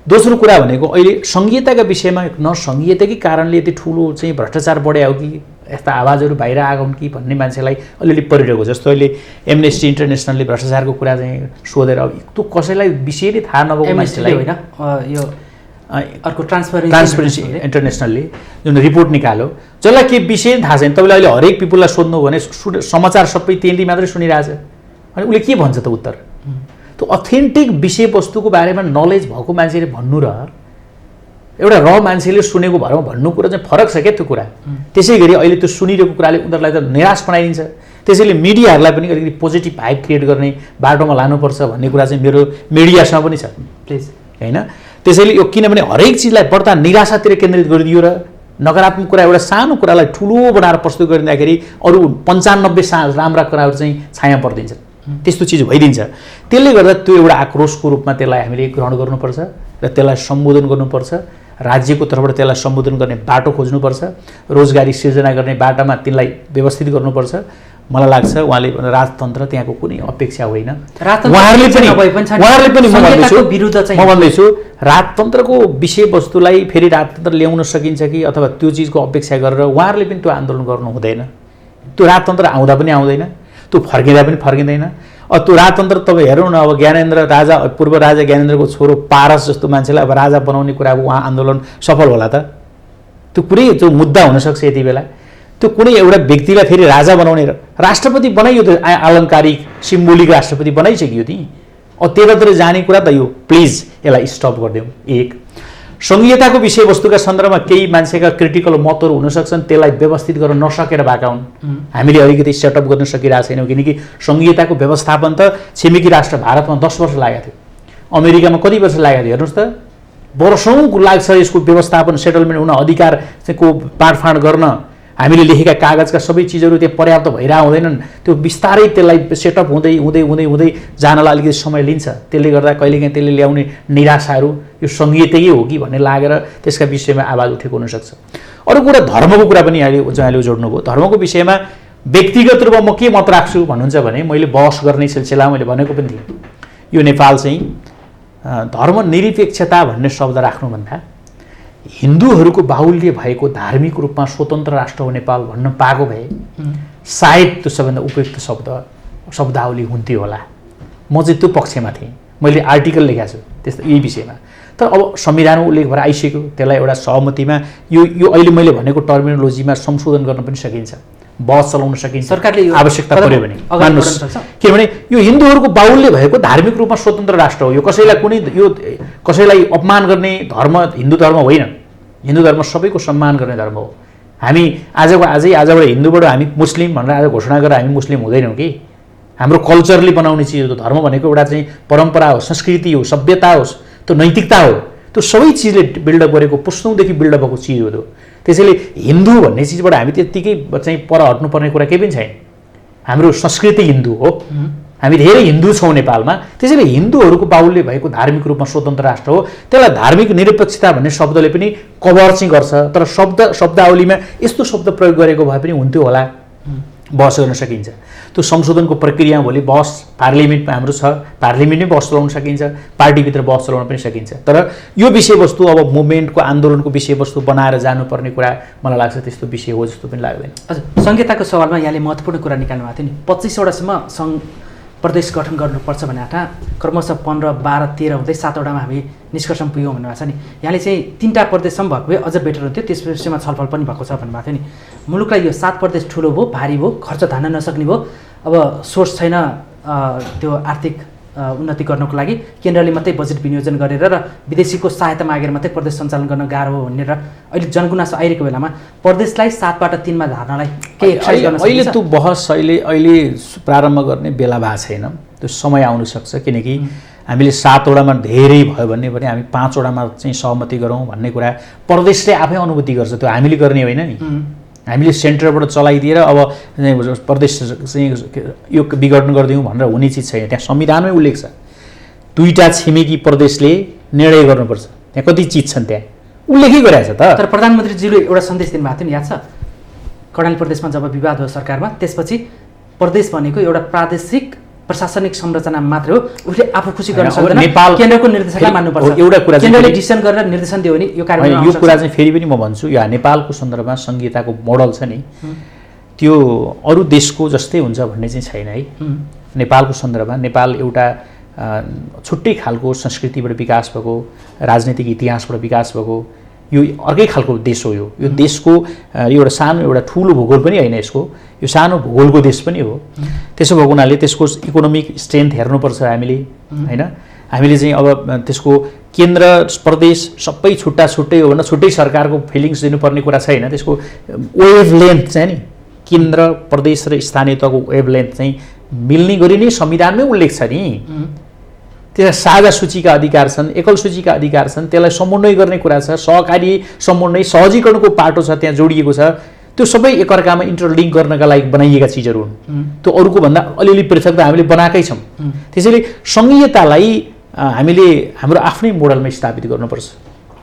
दोस्रो कुरा भनेको अहिले संहिताका विषयमा न संहिताकै कारणले यति ठुलो चाहिँ भ्रष्टाचार बढ्यो कि यस्ता आवाजहरू बाहिर आएको हुन् कि भन्ने मान्छेलाई अलिअलि परिरहेको। जस्तो अहिले एमनेस्टी इन्टरनेसनलले भ्रष्टाचारको कुरा चाहिँ सोधेर त्यो कसैलाई विषय नै थाहा नभएको मान्छेलाई होइन, यो अर्को ट्रान्सपरेन्सी इन्टरनेसनलले जुन रिपोर्ट निकाल्यो, जसलाई के विषय थाहा छैन, तपाईँले अहिले हरेक पिपुललाई सोध्नु भने समाचार सबै त्यही मात्रै सुनिरहेछ, अनि उसले के भन्छ त उत्तर? त्यो अथेन्टिक विषयवस्तुको बारेमा नलेज भएको मान्छेले भन्नु र एउटा मान्छेले सुनेको भरमा भन्नु कुरा चाहिँ फरक छ क्या त्यो कुरा। त्यसै गरी अहिले त्यो सुनिरहेको कुराले उनीहरूलाई त निराश बनाइदिन्छ। त्यसैले मिडियाहरूलाई पनि अलिकति पोजिटिभ हाइप क्रिएट गर्ने बाटोमा लानुपर्छ भन्ने कुरा चाहिँ मेरो मिडियासँग पनि छ प्लिज, होइन? त्यसैले यो किनभने हरेक चिजलाई बढ्ता निराशातिर केन्द्रित गरिदियो र नकारात्मक कुरा एउटा सानो कुरालाई ठुलो बनाएर प्रस्तुत गरिँदाखेरि अरू 95 राम्रा कुराहरू चाहिँ छाया पर्दिन्छ, त्यस्तो चिज भइदिन्छ। त्यसले गर्दा त्यो एउटा आक्रोशको रूपमा त्यसलाई हामीले ग्रहण गर्नुपर्छ र त्यसलाई सम्बोधन गर्नुपर्छ। राज्यको तर्फबाट त्यसलाई सम्बोधन गर्ने बाटो खोज्नुपर्छ, रोजगारी सिर्जना गर्ने बाटोमा तिनलाई व्यवस्थित गर्नुपर्छ। मलाई लाग्छ उहाँले राजतन्त्र त्यहाँको कुनै अपेक्षा होइन। उहाँहरूले पनि म भन्दैछु राजतन्त्रको विषयवस्तुलाई फेरि राजतन्त्र ल्याउन सकिन्छ कि अथवा त्यो चिजको अपेक्षा गरेर उहाँहरूले पनि त्यो आन्दोलन गर्नु हुँदैन। त्यो राजतन्त्र आउँदा पनि आउँदैन, त्यो फर्किँदा पनि फर्किँदैन। त्यो राजतन्त्र तपाईँ हेरौँ न, अब ज्ञानेन्द्र राजा, पूर्व राजा ज्ञानेन्द्रको छोरो पारस जस्तो मान्छेलाई अब राजा बनाउने कुरा उहाँ आन्दोलन सफल होला त? त्यो कुनै जो मुद्दा हुनसक्छ यति बेला, त्यो कुनै एउटा व्यक्तिलाई फेरि राजा बनाउने राष्ट्रपति बनाइयो त, आलङ्कारिक सिम्बोलिक राष्ट्रपति बनाइसकियो ती। त्यतातिर जाने कुरा त यो प्लिज यसलाई स्टप गरिदेऊ। संहिताको विषयवस्तुका सन्दर्भमा केही मान्छेका क्रिटिकल मतहरू हुनसक्छन्, त्यसलाई व्यवस्थित गर्न नसकेर भएका हुन्। हामीले अलिकति सेटअप गर्न सकिरहेको छैनौँ, किनकि संहिताको व्यवस्थापन त छिमेकी राष्ट्र भारतमा 10 वर्ष लागेको थियो, अमेरिकामा कति वर्ष लागेको थियो हेर्नुहोस् त। वर्षौँ लाग्छ यसको व्यवस्थापन, सेटलमेन्ट हुन, अधिकारको बाँडफाँड गर्न हामीले लेखेका कागजका सबै चिजहरू त्यहाँ पर्याप्त भइरह हुँदैनन्। त्यो बिस्तारै त्यसलाई सेटअप हुँदै हुँदै हुँदै हुँदै जानलाई अलिकति समय लिन्छ। त्यसले गर्दा कहिलेकाहीँ त्यसले ल्याउने निराशाहरू यो सङ्घीयतै हो कि भन्ने लागेर त्यसका विषयमा आवाज उठेको हुनसक्छ। अरू कुरा धर्मको कुरा पनि अहिले जोड्नुभयो। धर्मको विषयमा व्यक्तिगत रूपमा म के मत राख्छु भन्नुहुन्छ भने मैले बहस गर्ने सिलसिला मैले भनेको पनि थिएँ, यो नेपाल चाहिँ धर्मनिरपेक्षता भन्ने शब्द राख्नुभन्दा हिन्दूहरूको बाहुल्य भएको धार्मिक रूपमा स्वतन्त्र राष्ट्र हो नेपाल भन्न पाएको भए सायद त्यो सबभन्दा उपयुक्त शब्दावली हुन्थ्यो होला। म चाहिँ त्यो पक्षमा थिएँ। मैले आर्टिकल लेखेको छु त्यस्तो यही विषयमा। तर अब संविधानमा उल्लेख भएर आइसक्यो, त्यसलाई एउटा सहमतिमा यो अहिले मैले भनेको टर्मिनोलोजीमा संशोधन गर्न पनि सकिन्छ, बहस चलाउन सकिन्छ सरकारले आवश्यकता पर्यो भने। मान्नुहोस्, किनभने यो हिन्दूहरूको बाहुल्य भएको धार्मिक रूपमा स्वतन्त्र राष्ट्र हो। यो कसैलाई अपमान गर्ने धर्म हिन्दू धर्म होइन। हिन्दू धर्म सबैको सम्मान गर्ने धर्म हो। हामी आजबाट हिन्दूबाट हामी मुस्लिम भनेर आज घोषणा गरेर हामी मुस्लिम हुँदैनौँ कि। हाम्रो कल्चरले बनाउने चिज हो। धर्म भनेको एउटा चाहिँ परम्परा हो, संस्कृति हो, सभ्यता होस्, त्यो नैतिकता हो। त्यो सबै चिजले बिल्डअप गरेको पुस्तौँदेखि बिल्डअप भएको चिज हो त्यो। त्यसैले हिन्दू भन्ने चिजबाट हामी त्यत्तिकै चाहिँ पर हट्नुपर्ने कुरा केही पनि छैन। हाम्रो संस्कृति हिन्दू हो, हामी धेरै हिन्दू छौँ नेपालमा। त्यसैले हिन्दूहरूको बाहुल्य भएको धार्मिक रूपमा स्वतन्त्र राष्ट्र हो। त्यसलाई धार्मिक निरपेक्षता भन्ने शब्दले पनि कभर चाहिँ गर्छ। तर शब्दावलीमा यस्तो शब्द प्रयोग गरेको भए पनि हुन्थ्यो होला, बहस गर्न सकिन्छ। त्यो संशोधनको प्रक्रिया भोलि बहस पार्लियामेन्टमा हाम्रो छ, पार्लियामेन्टमै बहस चलाउन सकिन्छ, पार्टीभित्र बहस चलाउन पनि सकिन्छ। तर यो विषयवस्तु अब मुभमेन्टको आन्दोलनको विषयवस्तु बनाएर जानुपर्ने कुरा मलाई लाग्छ त्यस्तो विषय हो जस्तो पनि लाग्दैन। हजुर, संहिताको सवालमा यहाँले महत्त्वपूर्ण कुरा निकाल्नु भएको थियो नि। 25वटासम्म सङ्घ प्रदेश गठन गर्नुपर्छ भने क्रमशः 15, 12, 13 हुँदै 7वटामा हामी निष्कर्षमा पुग्यौँ भन्नुभएको छ नि। यहाँले चाहिँ 3टा प्रदेशसम्म भएको भए अझ बेटर हुन्थ्यो, त्यस विषयमा छलफल पनि भएको छ भन्नुभएको थियो नि। मुलुकलाई यो 7 प्रदेश ठुलो भयो, भारी भयो, खर्च धान्न नसक्ने भयो, अब सोर्स छैन त्यो आर्थिक उन्नति गर्नको लागि, केन्द्रले मात्रै बजेट विनियोजन गरेर र विदेशीको सहायता मागेर मात्रै प्रदेश सञ्चालन गर्न गाह्रो हो भन्ने र अहिले जनगुनासो आइरहेको बेलामा प्रदेशलाई 7बाट 3मा झार्नलाई केही एक्सर्साइज गर्न सकिन्छ? अहिले त्यो बहस अहिले प्रारम्भ गर्ने बेला भएको छैन। त्यो समय आउन सक्छ, किनकि हामीले 7वटामा धेरै भयो भने हामी 5वटामा चाहिँ सहमति गरौँ भन्ने कुरा प्रदेशले आफै अनुभूति गर्छ। त्यो हामीले गर्ने होइन नि। हामीले सेन्टरबाट चलाइदिएर अब प्रदेश चाहिँ यो विघटन गरिदिउँ भनेर हुने चिज छैन। त्यहाँ संविधानमै उल्लेख छ 2टा छिमेकी प्रदेशले निर्णय गर्नुपर्छ। त्यहाँ कति चिज छन् त्यहाँ उल्लेखै गरेको छ त। तर प्रधानमन्त्रीजीले एउटा सन्देश दिनुभएको थियो नि, याद छ? कर्णाली प्रदेशमा जब विवाद भयो सरकारमा, त्यसपछि प्रदेश भनेको एउटा प्रादेशिक प्रशासनिक संरचना मात्र हो, उसले आफू खुसी गर्न सक्दैन, केन्द्रको निर्देशकलाई मान्नुपर्छ। एउटा कुरा केन्द्रले डिसिसन गरेर निर्देशन दियो भने यो कार्यक्रम यो कुरा चाहिँ फेरि पनि म भन्छु, यो नेपालको सन्दर्भमा संहिताको मोडल छ नि, त्यो अरू देशको जस्तै हुन्छ भन्ने चाहिँ छैन है। नेपालको सन्दर्भमा नेपाल एउटा छुट्टै खालको संस्कृतिबाट विकास भएको, राजनीतिक इतिहासबाट विकास भएको यो अर्कै खालको देश हो। यो देशको एउटा सानो एउटा ठुलो भूगोल पनि होइन, यो सानो भूगोलको देश पनि हो। त्यसो भएको हुनाले त्यसको इकोनोमिक स्ट्रेन्थ हेर्नुपर्छ हामीले, होइन? हामीले चाहिँ अब त्यसको केन्द्र प्रदेश सबै छुट्टा छुट्टै हो भनेर छुट्टै सरकारको फिलिङ्स दिनुपर्ने कुरा छैन। त्यसको वेभ लेन्थ चाहिँ नि केन्द्र प्रदेश र स्थानीय तहको वेभ लेन्थ चाहिँ मिल्ने गरी नै संविधानमै उल्लेख छ नि। त्यसमा साझा सूचीका अधिकार छन्, एकल सूचीका अधिकार छन्, त्यसलाई समन्वय गर्ने कुरा छ, सहकारी समन्वय सहजीकरणको पाटो छ, त्यहाँ जोडिएको छ। त्यो सबै एकअर्कामा इन्टरलिङ्क गर्नका लागि बनाइएका चिजहरू हुन्। त्यो अरूको भन्दा अलिअलि पृथक त हामीले बनाएकै छौँ। त्यसैले सङ्घीयतालाई हामीले हाम्रो आफ्नै मोडलमा स्थापित गर्नुपर्छ।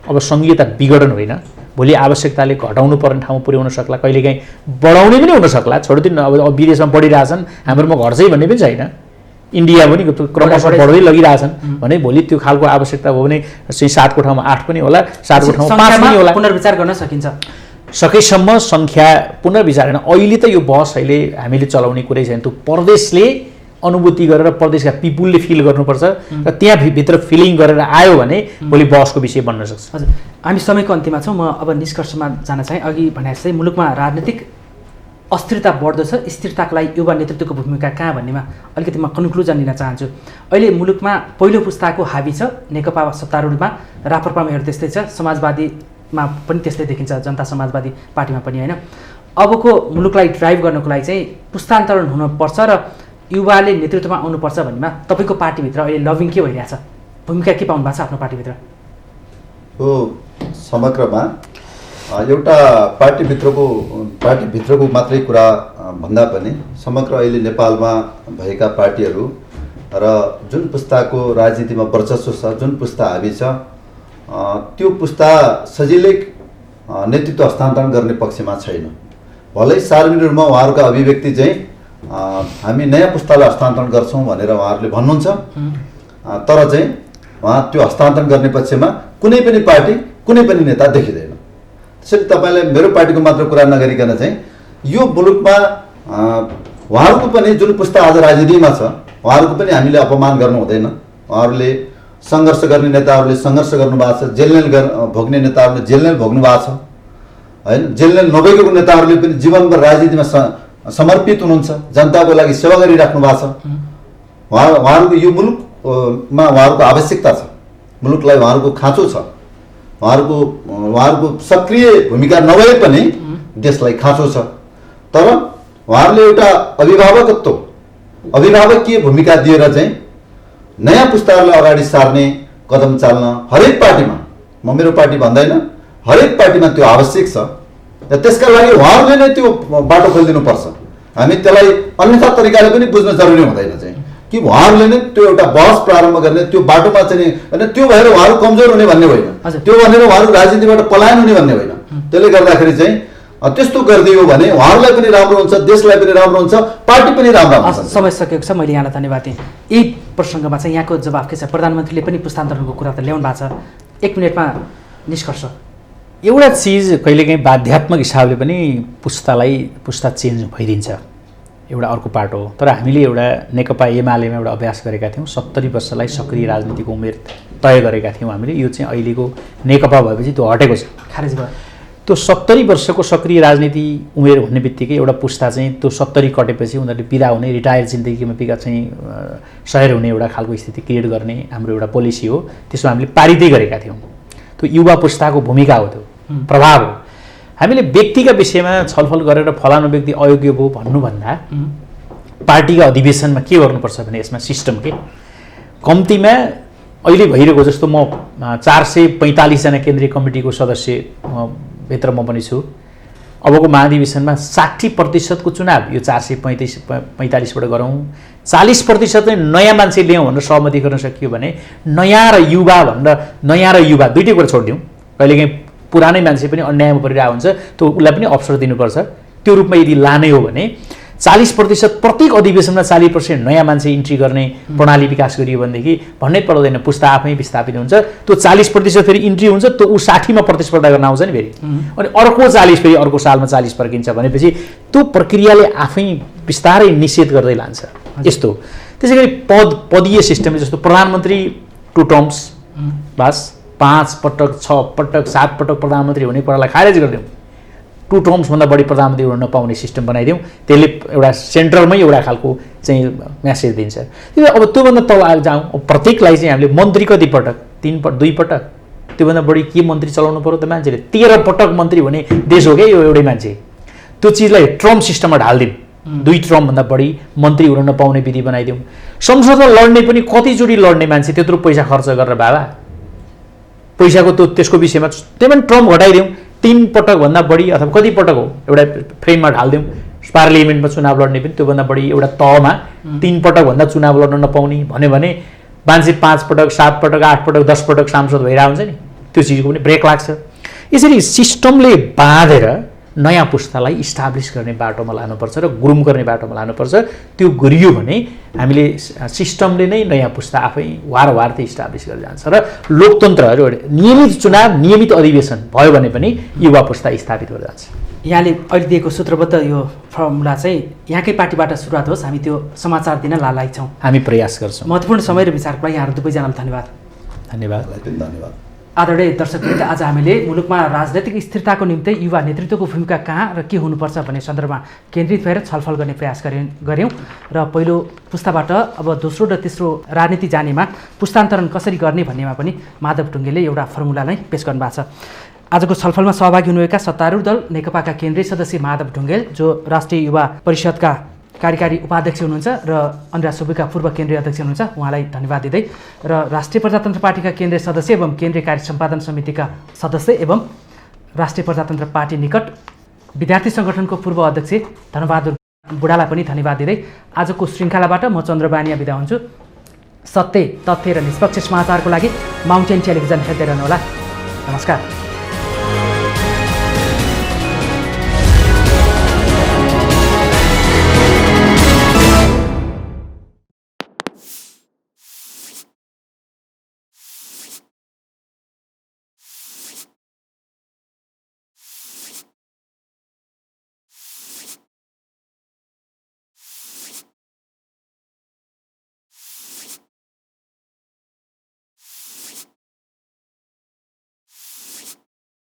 अब सङ्घीयता विघटन होइन, भोलि आवश्यकताले घटाउनु पर्ने ठाउँमा पुर्याउन सक्ला, कहिलेकाहीँ बढाउने पनि हुन सक्ला। छोडिदिनु, अब विदेशमा बढिरहेछन्, हाम्रोमा घट्छै भन्ने पनि छैन। इन्डिया पनि क्रमशः बढ्दै लगिरहेछन् भने भोलि त्यो खालको आवश्यकता भयो भने चाहिँ 7को ठाउँमा 8 पनि होला, 7को ठाउँमा 5 पनि होला। पुनर्विचार गर्न सकिन्छ सकेसम्म सङ्ख्या पुनर्विचार होइन। अहिले त यो बहस अहिले हामीले चलाउने कुरै छैन। त्यो प्रदेशले अनुभूति गरेर प्रदेशका पिपुलले फिल गर्नुपर्छ र त्यहाँ भित्र फिलिङ गरेर आयो भने भोलि बहसको विषय बन्न सक्छ। हजुर, हामी समयको अन्त्यमा छौँ। म अब निष्कर्षमा जान चाहेँ। अघि भने जस्तै मुलुकमा राजनीतिक अस्थिरता बढ्दो छ, स्थिरताको लागि युवा नेतृत्वको भूमिका कहाँ भन्नेमा अलिकति म कन्क्लुजन लिन चाहन्छु। अहिले मुलुकमा पहिलो पुस्ताको हाबी छ, नेकपा सत्तारूढमा, राप्रपामा हेर्दा त्यस्तै छ, समाजवादीमा पनि त्यस्तै देखिन्छ, जनता समाजवादी पार्टीमा पनि, होइन? अबको मुलुकलाई ड्राइभ गर्नको लागि चाहिँ पुस्तान्तरण हुनुपर्छ र युवाले नेतृत्वमा आउनुपर्छ भन्नेमा तपाईँको पार्टीभित्र अहिले लभिङ के भइरहेछ, भूमिका के पाउनु भएको छ आफ्नो पार्टीभित्र? हो, समग्रमा एउटा पार्टीभित्रको मात्रै कुरा भन्दा पनि समग्र अहिले नेपालमा भएका पार्टीहरू र जुन पुस्ताको राजनीतिमा वर्चस्व छ, जुन पुस्ता हाबी छ, त्यो पुस्ता सजिलै नेतृत्व हस्तान्तरण गर्ने पक्षमा छैन। भलै सार्वजनिक रूपमा उहाँहरूका अभिव्यक्ति चाहिँ हामी नयाँ पुस्तालाई हस्तान्तरण गर्छौँ भनेर उहाँहरूले भन्नुहुन्छ, तर चाहिँ उहाँ त्यो हस्तान्तरण गर्ने पक्षमा कुनै पनि पार्टी, कुनै पनि नेता देखिँदैन। त्यसैले तपाईँले मेरो पार्टीको मात्र कुरा नगरिकन चाहिँ यो मुलुकमा उहाँहरूको पनि जुन पुस्ता आज राजनीतिमा छ उहाँहरूको पनि हामीले अपमान गर्नु हुँदैन। उहाँहरूले सङ्घर्ष गर्ने नेताहरूले सङ्घर्ष गर्नुभएको छ, जेलनेल भोग्ने नेताहरूले जेलनेल भोग्नु भएको छ होइन। जेलनेल नभएको नेताहरूले पनि जीवनभर राजनीतिमा समर्पित हुनुहुन्छ, जनताको लागि सेवा गरिराख्नु भएको छ। उहाँहरूको यो मुलुकमा उहाँहरूको आवश्यकता छ, मुलुकलाई उहाँहरूको खाँचो छ, उहाँहरूको सक्रिय भूमिका नभए पनि देशलाई खाँचो छ। तर उहाँहरूले एउटा अभिभावकीय भूमिका दिएर चाहिँ नयाँ पुस्ताहरूलाई अगाडि सार्ने कदम चाल्न हरेक पार्टीमा, म मेरो पार्टी भन्दैन, हरेक पार्टीमा त्यो आवश्यक छ। र त्यसका लागि उहाँहरूले नै त्यो बाटो खोलिदिनुपर्छ। हामी त्यसलाई अन्यथा तरिकाले पनि बुझ्न जरुरी हुँदैन चाहिँ कि उहाँहरूले नै त्यो एउटा बहस प्रारम्भ गर्ने, त्यो बाटोमा चाहिँ होइन, त्यो भएर उहाँहरू कमजोर हुने भन्ने होइन, त्यो भनेर उहाँहरू राजनीतिबाट पलायन हुने भन्ने होइन। त्यसले गर्दाखेरि चाहिँ त्यस्तो गरिदियो भने उहाँहरूलाई पनि राम्रो हुन्छ, देशलाई पनि राम्रो हुन्छ, पार्टी पनि राम्रो हुन्छ। समय सकेको छ, मैले यहाँलाई धन्यवाद दिएँ। यही प्रसङ्गमा चाहिँ यहाँको जवाफ के छ? प्रधानमन्त्रीले पनि पुस्तान्तरणको कुरा त ल्याउनु भएको छ, 1 मिनटमा निष्कर्ष। एउटा चिज कहिलेकाहीँ बाध्यात्मक हिसाबले पनि पुस्ता चेन्ज भइदिन्छ, एउटा अर्को पाटो हो। तर हामीले एउटा नेकपा एमालेमा एउटा अभ्यास गरेका थियौँ, 70 वर्षलाई सक्रिय राजनीतिको उमेर तय गरेका थियौँ हामीले। यो चाहिँ अहिलेको नेकपा भएपछि त्यो हटेको छ, खारेज भयो। त्यो 70 वर्षको सक्रिय राजनीति उमेर हुने बित्तिकै एउटा पुस्ता चाहिँ त्यो 70 कटेपछि उनीहरूले बिदा हुने, रिटायर जिन्दगीमा बिगा चाहिँ सयर हुने एउटा खालको स्थिति क्रिएट गर्ने हाम्रो एउटा पोलिसी हो। त्यसमा हामीले पारितै गरेका थियौँ। त्यो युवा पुस्ताको भूमिका हो, त्यो प्रभाव हो। हामीले व्यक्तिका विषयमा छलफल गरेर फलानु व्यक्ति अयोग्य भयो भन्नुभन्दा पार्टीका अधिवेशनमा के गर्नुपर्छ भने यसमा सिस्टम के कम्तीमा अहिले भइरहेको जस्तो म 445 जना केन्द्रीय कमिटीको सदस्य भित्र म पनि छु। अबको महाधिवेशनमा 60% को चुनाव यो 445बाट गरौँ, 40% नै नयाँ मान्छे ल्याउँ भनेर सहमति गर्न सकियो भने नयाँ र युवा दुइटै कुरा छोडिदिउँ। कहिलेकाहीँ पुरानै मान्छे पनि अन्यायमा परिरहेको हुन्छ, त्यो उसलाई पनि अवसर दिनुपर्छ। त्यो रूपमा यदि लाने हो भने 40% प्रत्येक अधिवेशनमा 40% नयाँ मान्छे इन्ट्री गर्ने प्रणाली विकास गरियो भनेदेखि भन्नै पर्दैन, पुस्ता आफै विस्थापित हुन्छ। त्यो 40% फेरि इन्ट्री हुन्छ, त्यो ऊ 60मा प्रतिस्पर्धा गर्न आउँछ नि फेरि, अनि अर्को 40 फेरि अर्को सालमा 40 फर्किन्छ भनेपछि त्यो प्रक्रियाले आफै बिस्तारै निषेध गर्दै लान्छ। यस्तो त्यसै गरी पदीय सिस्टमले जस्तो प्रधानमन्त्री 2 टर्म्स बस 5 पटक 6 पटक 7 पटक प्रधानमन्त्री हुने कुरालाई खारेज गरिदिउँ। 2 टर्म्सभन्दा बढी प्रधानमन्त्री हुन नपाउने सिस्टम बनाइदिउँ। त्यसले एउटा सेन्ट्रलमै एउटा खालको चाहिँ म्यासेज दिन्छ। अब त्योभन्दा तल जाउँ, प्रत्येकलाई चाहिँ हामीले मन्त्री कति पटक 2 पटक, त्योभन्दा बढी के मन्त्री चलाउनु पर्यो त? मान्छेले 13 पटक मन्त्री हुने देश हो क्या यो एउटै मान्छे। त्यो चिजलाई ट्रम्प सिस्टममा ढालिदिउँ, 2 टर्मभन्दा बढी मन्त्री हुन नपाउने विधि बनाइदिउँ। संसदमा लड्ने पनि कतिचोटि लड्ने मान्छे त्यत्रो पैसा खर्च गरेर बाबा पैसाको त्यसको विषयमा त्यही पनि ट्रम्प घटाइदिउँ। 3 पटकभन्दा बढी अथवा कति पटक हो एउटा फ्रेममा ढालिदिउँ। पार्लियामेन्टमा चुनाव लड्ने पनि त्योभन्दा बढी एउटा तहमा 3 पटकभन्दा चुनाव लड्न नपाउने भन्यो भने मान्छे 5 पटक 7 पटक 8 पटक 10 पटक सांसद भइरहेको हुन्छ नि, त्यो चिजको पनि ब्रेक लाग्छ। यसरी सिस्टमले बाँधेर नयाँ पुस्तालाई इस्टाब्लिस गर्ने बाटोमा लानुपर्छ र ग्रुम गर्ने बाटोमा लानुपर्छ। त्यो गरियो भने हामीले सिस्टमले नै नयाँ पुस्ता आफै वारवार चाहिँ इस्टाब्लिस गरेर जान्छ र लोकतन्त्रहरू नियमित चुनाव नियमित अधिवेशन भयो भने पनि युवा पुस्ता स्थापित भएर जान्छ। यहाँले अहिले दिएको सूत्रबद्ध यो फर्मुला चाहिँ यहाँकै पार्टीबाट सुरुवात होस्, हामी त्यो समाचार दिन लायक छौँ। हामी प्रयास गर्छौँ। महत्त्वपूर्ण समय र विचारको लागि यहाँहरू दुवैजनालाई धन्यवाद। धन्यवाद। आदरणीय दर्शकवृन्द, आज हामीले मुलुकमा राजनैतिक स्थिरताको निम्ति युवा नेतृत्वको भूमिका कहाँ र के हुनुपर्छ भन्ने सन्दर्भमा केन्द्रित भएर छलफल गर्ने प्रयास गऱ्यौँ र पहिलो पुस्ताबाट अब दोस्रो र तेस्रो राजनीति जानेमा पुस्तान्तरण कसरी गर्ने भन्नेमा पनि माधव ढुङ्गेलले एउटा फर्मुला नै पेश गर्नुभएको छ। आजको छलफलमा सहभागी हुनुभएका सत्तारूढ दल नेकपाका केन्द्रीय सदस्य माधव ढुङ्गेल, जो राष्ट्रिय युवा परिषदका कार्यकारी उपाध्यक्ष हुनुहुन्छ र अनुराग सुब्बाका पूर्व केन्द्रीय अध्यक्ष हुनुहुन्छ, उहाँलाई धन्यवाद दिँदै र राष्ट्रिय प्रजातन्त्र पार्टीका केन्द्रीय सदस्य एवं केन्द्रीय कार्य सम्पादन समितिका सदस्य एवं राष्ट्रिय प्रजातन्त्र पार्टी निकट विद्यार्थी सङ्गठनको पूर्व अध्यक्ष धनबहादुर बुढालाई पनि धन्यवाद दिँदै आजको श्रृङ्खलाबाट म चन्द्र बानिया बिदा हुन्छु। सत्य, तथ्य र निष्पक्ष समाचारको लागि माउन्टेन टेलिभिजन हेर्दै रहनुहोला। नमस्कार।